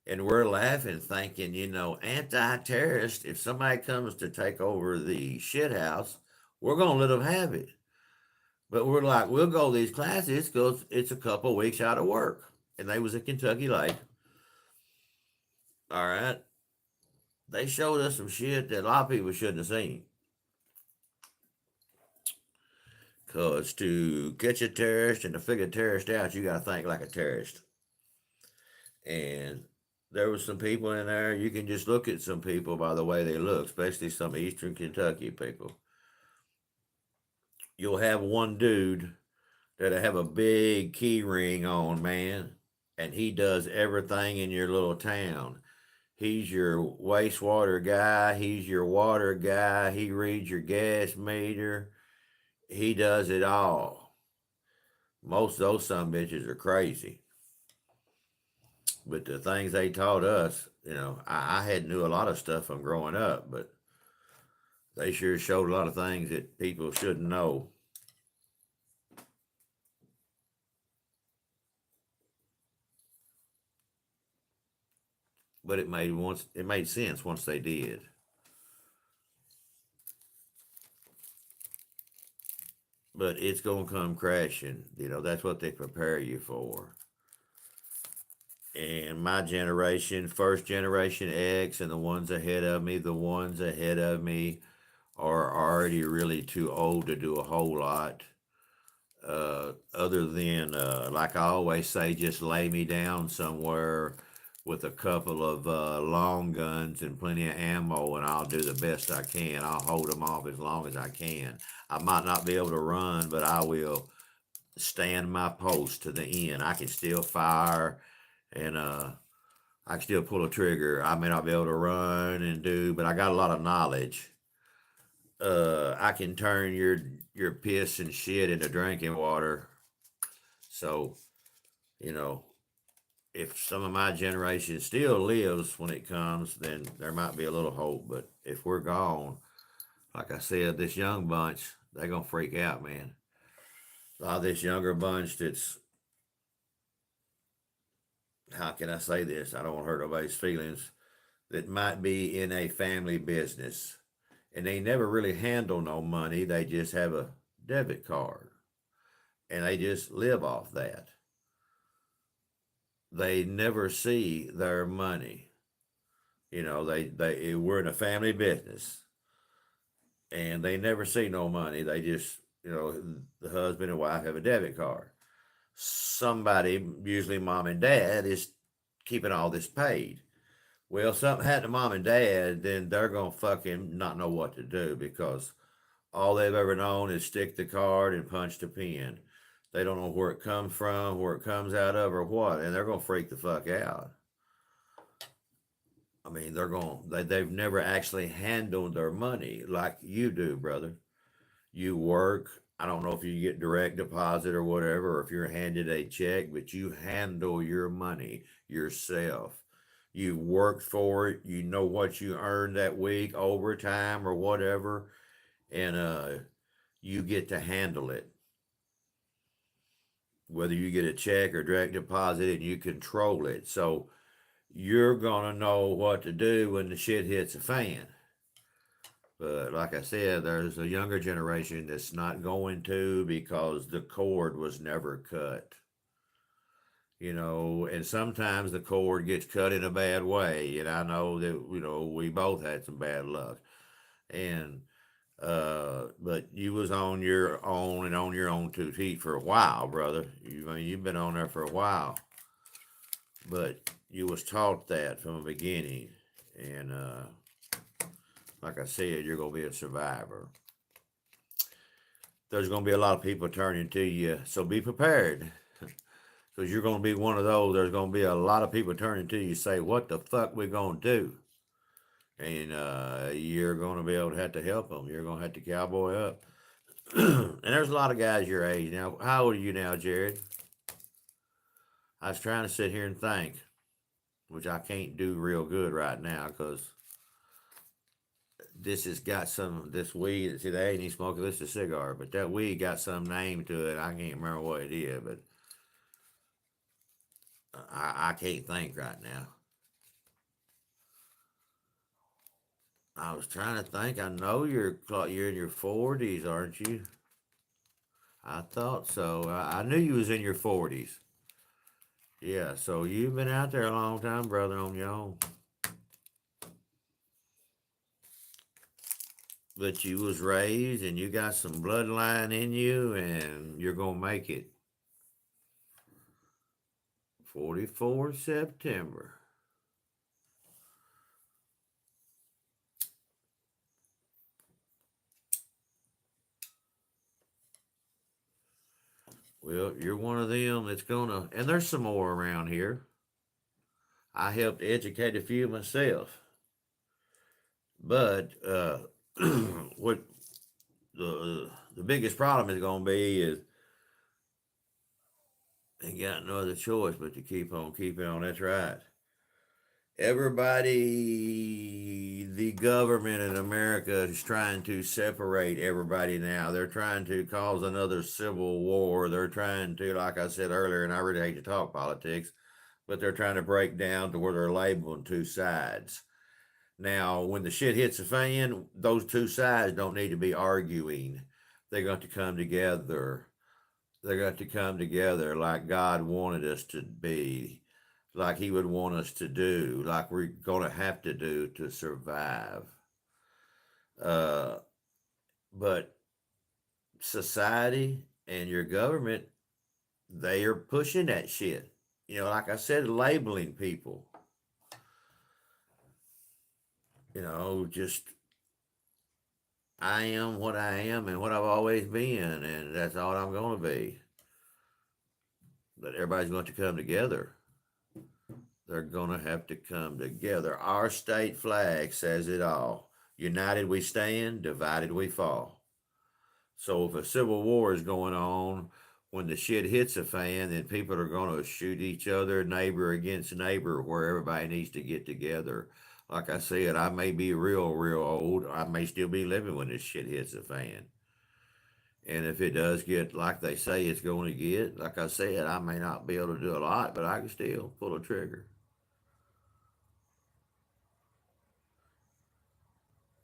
And we're laughing, thinking, anti terrorist, if somebody comes to take over the shit house, we're going to let them have it. But we're like, we'll go to these classes because it's a couple of weeks out of work. And they was at Kentucky Lake. All right. They showed us some shit that a lot of people shouldn't have seen. Because to catch a terrorist and to figure a terrorist out, you got to think like a terrorist. And there was some people in there, you can just look at some people by the way they look, especially some Eastern Kentucky people. You'll have one dude that'll have a big key ring on, man, and he does everything in your little town. He's your wastewater guy. He's your water guy. He reads your gas meter. He does it all. Most of those some bitches are crazy. But the things they taught us, I had knew a lot of stuff from growing up, but they sure showed a lot of things that people shouldn't know. But it made sense once they did. But it's gonna come crashing. That's what they prepare you for. And my generation, first generation X, and the ones ahead of me are already really too old to do a whole lot. other than, like I always say, just lay me down somewhere with a couple of long guns and plenty of ammo, and I'll do the best I can. I'll hold them off as long as I can. I might not be able to run, but I will stand my post to the end. I can still fire, and I can still pull a trigger. I may not be able to run and do, but I got a lot of knowledge. I can turn your piss and shit into drinking water. So, you know, if some of my generation still lives when it comes, then there might be a little hope. But if we're gone, like I said, this young bunch, they're gonna freak out, man. A lot of this younger bunch that's, how can I say this? I don't want to hurt nobody's feelings, that might be in a family business and they never really handle no money. They just have a debit card and they just live off that. They never see their money. You know, they we're in a family business and they never see no money. They just, you know, the husband and wife have a debit card. Somebody, usually mom and dad, is keeping all this paid. Well, something happened to mom and dad, then they're gonna fucking not know what to do because all they've ever known is stick the card and punch the pin. They don't know where it comes from, where it comes out of, or what, and they're gonna freak the fuck out. I mean, they've never actually handled their money like you do, brother. You work. I don't know if you get direct deposit or whatever, or if you're handed a check, but you handle your money yourself. You worked for it. You know what you earned that week, overtime or whatever, and you get to handle it. Whether you get a check or direct deposit, and you control it. So you're gonna know what to do when the shit hits a fan. But like I said, there's a younger generation that's not going to because the cord was never cut. You know, and sometimes the cord gets cut in a bad way. And I know that, you know, we both had some bad luck. And but you was on your own and on your own two feet for a while, brother. I mean, you've been on there for a while. But you was taught that from the beginning. And like I said, you're gonna be a survivor. There's going to be a lot of people turning to you. So be prepared because you're going to be one of those. There's going to be a lot of people turning to you, say, what the fuck we going to do? And you're going to be able to have to help them. You're going to have to cowboy up. And there's a lot of guys your age now. How old are you now, Jared? I was trying to sit here and think, which I can't do real good right now because this has got some, this weed. See, they ain't even smoking this a cigar, but that weed got some name to it. I can't remember what it is, but I can't think right now. I was trying to think. I know you're in your 40s, aren't you? I thought so. I knew you was in your 40s. Yeah, so you've been out there a long time, brother, on your own. But you was raised and you got some bloodline in you and you're gonna make it. 44 September. Well, you're one of them that's gonna, and there's some more around here. I helped educate a few myself, but what the biggest problem is gonna be is they got no other choice but to keep on keeping on. That's right. Everybody, the government in America is trying to separate everybody now. They're trying to cause another civil war. They're trying to, like I said earlier, and I really hate to talk politics, but they're trying to break down to where they're labeling two sides. Now, when the shit hits the fan, those two sides don't need to be arguing. They're going to come together. They're going to come together like God wanted us to be, like He would want us to do, like we're going to have to do to survive. Uh, but society And your government, they are pushing that shit. Like I said, labeling people, just I am what I am and what I've always been, and that's all I'm going to be. But everybody's going to come together. They're going to have to come together. Our state flag says it all. United we stand, divided we fall. So if a civil war is going on, when the shit hits a fan, then people are going to shoot each other, neighbor against neighbor, where everybody needs to get together. Like I said, I may be real old. I may still be living when this shit hits the fan. And if it does get like they say it's going to get, like I said, I may not be able to do a lot, but I can still pull a trigger.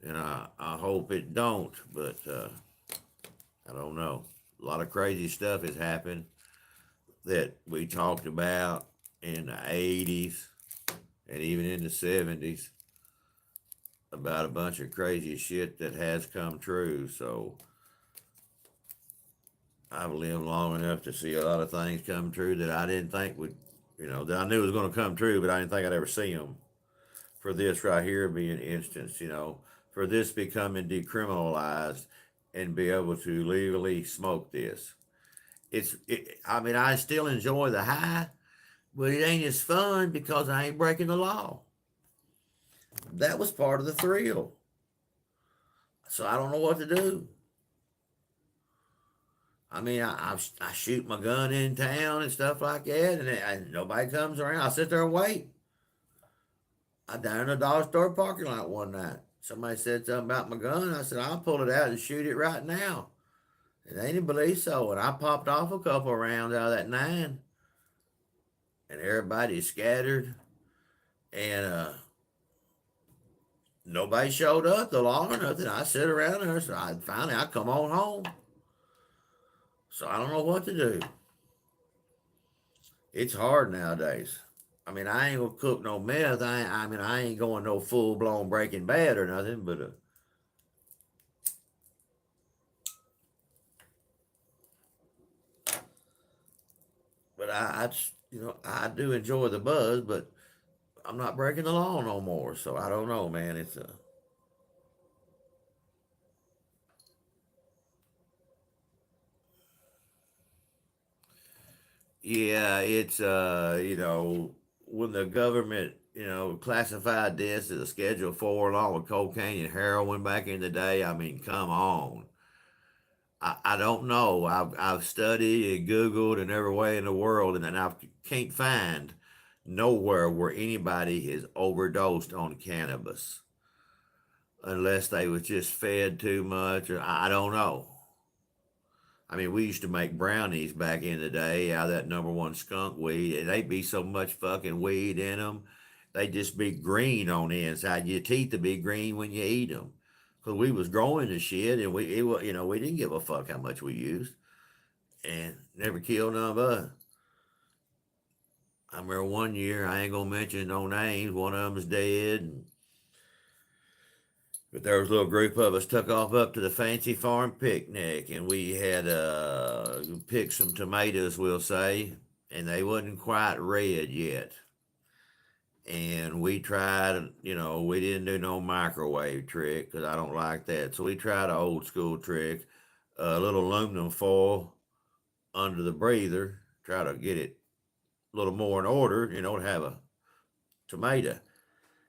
And I hope it don't, but I don't know. A lot of crazy stuff has happened that we talked about in the 80s and even in the 70s about a bunch of crazy shit that has come true. So I've lived long enough to see a lot of things come true that I didn't think would, that I knew was going to come true, but I didn't think I'd ever see them. For this right here be an instance, for this becoming decriminalized and be able to legally smoke this. I mean, I still enjoy the high, but it ain't as fun because I ain't breaking the law. That was part of the thrill. So I don't know what to do. I mean, I shoot my gun in town and stuff like that, and nobody comes around. I sit there and wait. I down in a dollar store parking lot one night. Somebody said something about my gun. I said, I'll pull it out and shoot it right now. And they didn't believe so. And I popped off a couple of rounds out of that 9. And everybody scattered. And nobody showed up, the law or nothing. I sit around there. So finally I come on home. So I don't know what to do. It's hard nowadays. I mean, I ain't gonna cook no meth. I ain't going no full blown Breaking Bad or nothing. But I do enjoy the buzz. But I'm not breaking the law no more. So I don't know, man. Yeah, it's when the government classified this as a Schedule 4 along with cocaine and heroin back in the day. I mean, come on. I don't know. I've studied and Googled in every way in the world, and I can't find nowhere where anybody has overdosed on cannabis unless they was just fed too much, or I don't know. I mean, we used to make brownies back in the day out of that number one skunk weed, and they'd be so much fucking weed in them, they'd just be green on the inside. Your teeth would be green when you eat them, because we was growing the shit, and we didn't give a fuck how much we used, and never killed none of us. I remember one year, I ain't gonna mention no names. One of them's dead, but there was a little group of us took off up to the fancy farm picnic, and we had picked some tomatoes, we'll say, and they wasn't quite red yet. And we tried, we didn't do no microwave trick because I don't like that. So we tried an old school trick, a little aluminum foil under the breather, try to get it a little more in order, to have a tomato.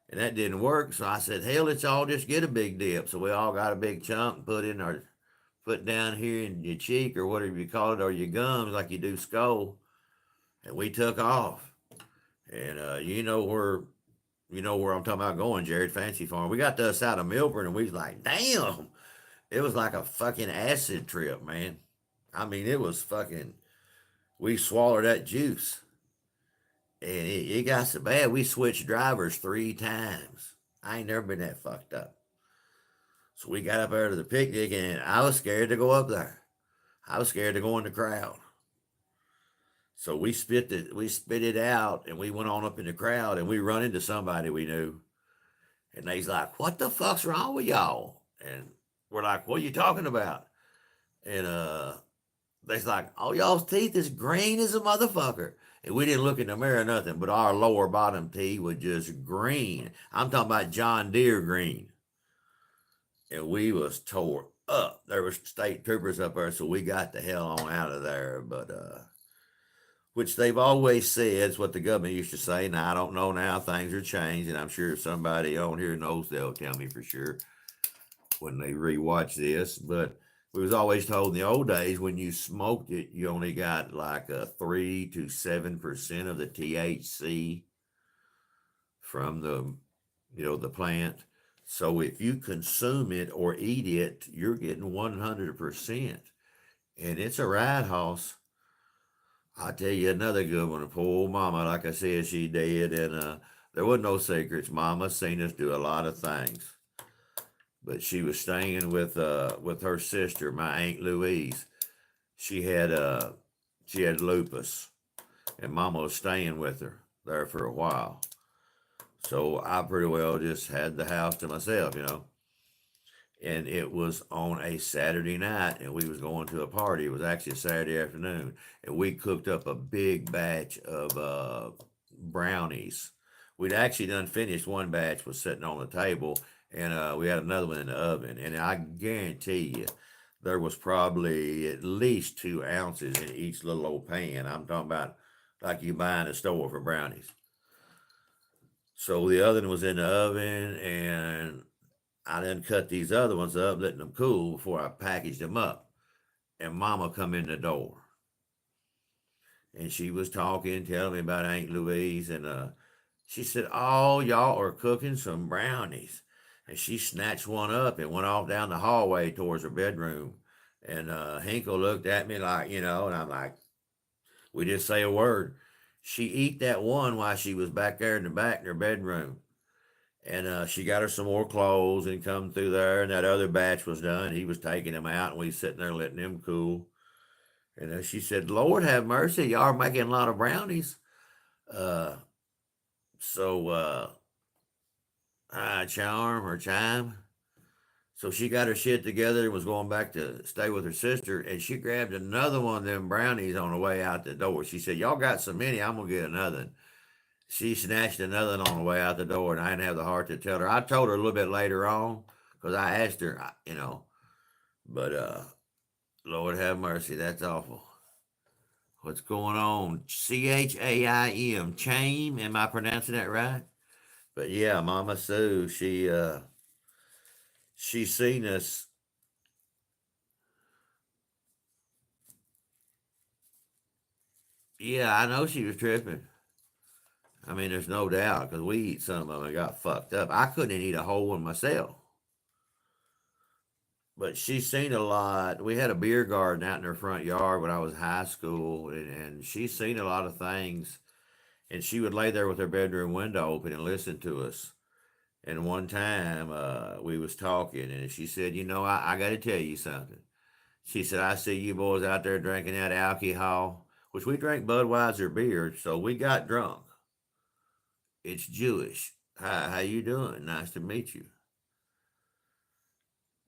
And that didn't work. So I said, hell, let's all just get a big dip. So we all got a big chunk, put down here in your cheek or whatever you call it, or your gums like you do skull. And we took off. And you know where I'm talking about going, Jared Fancy Farm. We got to us out of Milburn, and we was like, damn, it was like a fucking acid trip, man. I mean, it was fucking. We swallowed that juice, and it got so bad we switched drivers 3 times. I ain't never been that fucked up. So we got up there to the picnic, and I was scared to go up there. I was scared to go in the crowd. So we spit it out, and we went on up in the crowd, and we run into somebody we knew, and they's like, "What the fuck's wrong with y'all?" And we're like, "What are you talking about?" And they's like, oh, y'all's teeth is green as a motherfucker. And we didn't look in the mirror or nothing, but our lower bottom teeth was just green. I'm talking about John Deere green. And we was tore up. There was state troopers up there, so we got the hell on out of there. But which they've always said is what the government used to say. Now I don't know now, things are changed, and I'm sure if somebody on here knows, they'll tell me for sure when they rewatch this. But we was always told in the old days when you smoked it, you only got like a 3 to 7% of the THC from the plant. So if you consume it or eat it, you're getting 100%. And it's a ride house. I'll tell you another good one. Poor old mama, like I said, she did, and there wasn't no secrets. Mama seen us do a lot of things, but she was staying with her sister, my Aunt Louise. She had lupus, and Mama was staying with her there for a while. So I pretty well just had the house to myself. And it was on a Saturday night, and we was going to a party. It was actually a Saturday afternoon, and we cooked up a big batch of brownies. We'd actually done finished one batch was sitting on the table, and we had another one in the oven. And I guarantee you, there was probably at least 2 ounces in each little old pan. I'm talking about like you buy in a store for brownies. So the oven was in the oven, and I then cut these other ones up, letting them cool before I packaged them up. And Mama come in the door, and she was talking, telling me about Aunt Louise, and she said, "Oh, y'all are cooking some brownies." And she snatched one up and went off down the hallway towards her bedroom. And Hinkle looked at me like, and I'm like, we didn't say a word. She eat that one while she was back there in the back in her bedroom. And she got her some more clothes and come through there, and that other batch was done. He was taking them out, and we was sitting there letting them cool. And she said, "Lord have mercy, y'all are making a lot of brownies." Uh, so I charm or chime. So she got her shit together and was going back to stay with her sister, and she grabbed another one of them brownies on the way out the door. She said, "Y'all got so many, I'm gonna get another." She snatched another one on the way out the door, and I didn't have the heart to tell her. I told her a little bit later on because I asked her. But Lord have mercy, that's awful. What's going on? Chaim, Chaim. Am I pronouncing that right? But yeah, Mama Sue, she seen us. Yeah, I know she was tripping. I mean, there's no doubt because we eat some of them and got fucked up. I couldn't eat a whole one myself. But she's seen a lot. We had a beer garden out in her front yard when I was in high school, and she's seen a lot of things. And she would lay there with her bedroom window open and listen to us. And one time we was talking, and she said, I got to tell you something. She said, I see you boys out there drinking that alcohol, which we drank Budweiser beer, so we got drunk. It's Jewish. How you doing? Nice to meet you.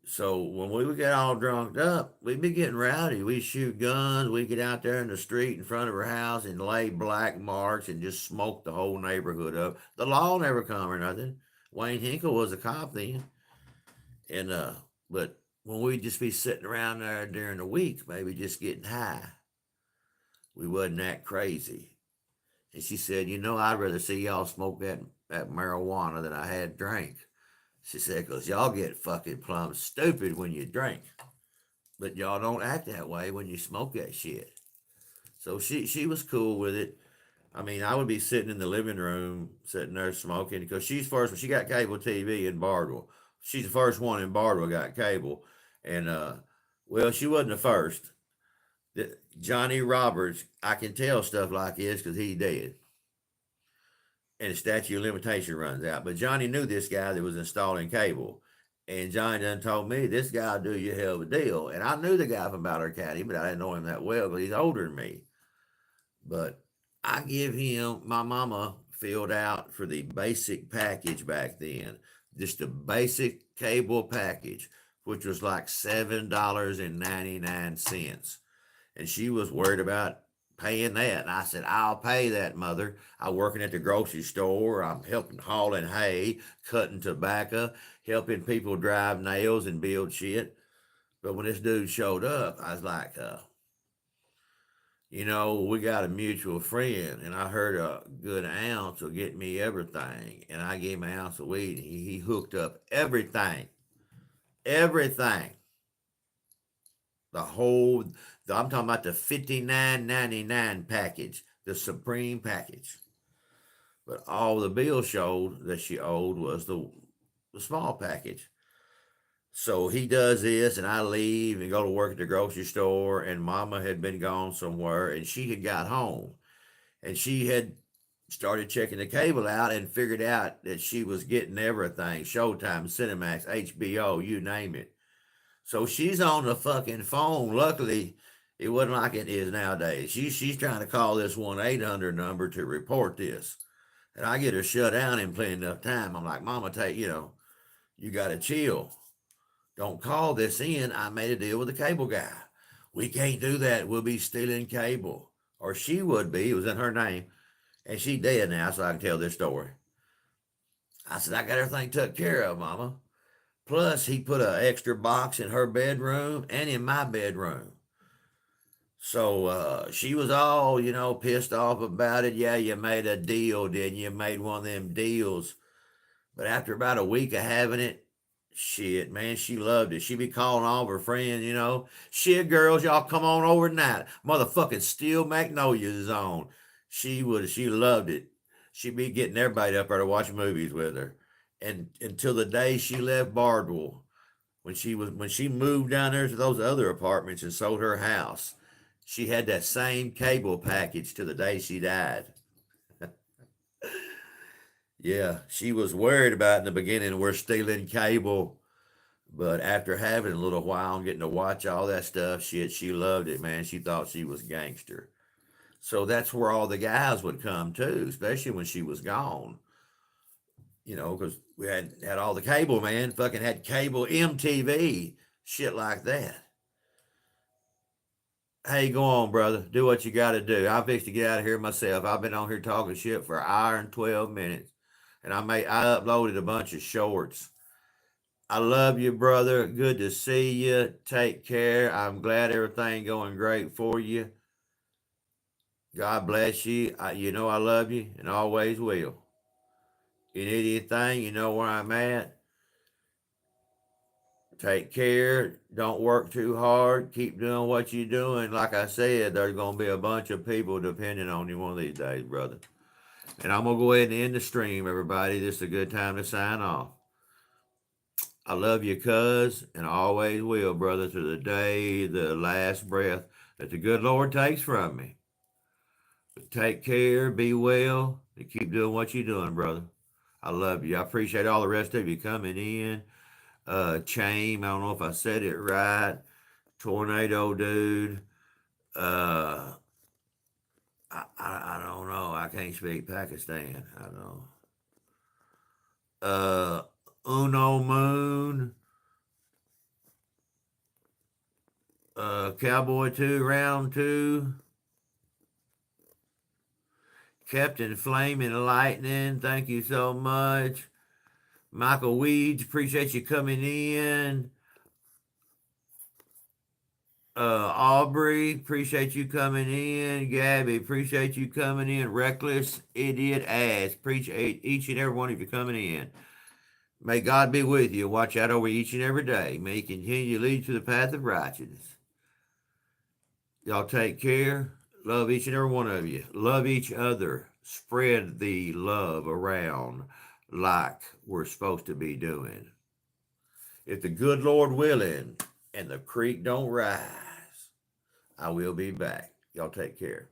So when we would get all drunk up, we'd be getting rowdy. We'd shoot guns. We'd get out there in the street in front of her house and lay black marks and just smoke the whole neighborhood up. The law never come or nothing. Wayne Hinkle was a cop then. And but when we'd just be sitting around there during the week, maybe just getting high, we wasn't that crazy. And she said, I'd rather see y'all smoke that marijuana than I had drink. She said, because y'all get fucking plumb stupid when you drink, but y'all don't act that way when you smoke that shit. So she was cool with it. I mean, I would be sitting in the living room, sitting there smoking, because she's first when she got cable TV in Bardwell. She's the first one in Bardwell got cable. And, well, she wasn't the first. Johnny Roberts, I can tell stuff like this because he's dead. And the statute of limitation runs out. But Johnny knew this guy that was installing cable. And Johnny done told me this guy will do you a hell of a deal. And I knew the guy from Ballard County, but I didn't know him that well because he's older than me. But I give him, my mama filled out for the basic package back then, just the basic cable package, which was like $7.99. And she was worried about paying that. And I said, I'll pay that, mother. I'm working at the grocery store. I'm helping hauling hay, cutting tobacco, helping people drive nails and build shit. But when this dude showed up, I was like, we got a mutual friend, and I heard a good ounce will get me everything. And I gave him an ounce of weed, and he hooked up everything. Everything. The whole, I'm talking about the $59.99 package, the Supreme package. But all the bill showed that she owed was the small package. So he does this, and I leave and go to work at the grocery store. And Mama had been gone somewhere, and she had got home, and she had started checking the cable out and figured out that she was getting everything: Showtime, Cinemax, HBO, you name it. So she's on the fucking phone. Luckily, it wasn't like it is nowadays. She's trying to call this 1-800 number to report this, and I get her shut down in plenty enough time. I'm like, Mama, you got to chill. Don't call this in. I made a deal with the cable guy. We can't do that. We'll be stealing cable. Or she would be. It was in her name. And she dead now, so I can tell this story. I said, I got everything took care of, Mama. Plus, he put an extra box in her bedroom and in my bedroom. So she was all, pissed off about it. Yeah, you made a deal, didn't you? You made one of them deals. But after about a week of having it, shit, man, she loved it. She be calling all of her friends. Shit, girls, y'all come on over tonight. Motherfucking Steel Magnolias is on. She loved it. She'd be getting everybody up there to watch movies with her. And until the day she left Bardwell, when she moved down there to those other apartments and sold her house, she had that same cable package to the day she died. Yeah, she was worried about in the beginning we're stealing cable, but after having a little while and getting to watch all that stuff, shit, she loved it, man. She thought she was gangster. So that's where all the guys would come too, especially when she was gone. Because we had all the cable, man. Fucking had cable MTV, shit like that. Hey, go on, brother. Do what you got to do. I'm fixed to get out of here myself. I've been on here talking shit for an hour and 12 minutes, and I uploaded a bunch of shorts. I love you, brother. Good to see you. Take care. I'm glad everything going great for you. God bless you. You know I love you and always will. You need anything, you know where I'm at. Take care. Don't work too hard. Keep doing what you're doing. Like I said, there's going to be a bunch of people depending on you one of these days, brother. And I'm going to go ahead and end the stream, everybody. This is a good time to sign off. I love you, cuz, and I always will, brother, to the day, the last breath that the good Lord takes from me. But take care, be well, and keep doing what you're doing, brother. I love you. I appreciate all the rest of you coming in. Chain, I don't know if I said it right. Tornado Dude. Uh, I don't know. I can't speak Pakistan. I don't know. Uno Moon. Cowboy 2, Round 2. Captain Flaming Lightning, thank you so much. Michael Weeds, appreciate you coming in. Aubrey, appreciate you coming in. Gabby, appreciate you coming in. Reckless Idiot Ass, appreciate each and every one of you coming in. May God be with you. Watch out over each and every day. May He continue to lead you to the path of righteousness. Y'all take care. Love each and every one of you. Love each other. Spread the love around like we're supposed to be doing. If the good Lord willing and the creek don't rise, I will be back. Y'all take care.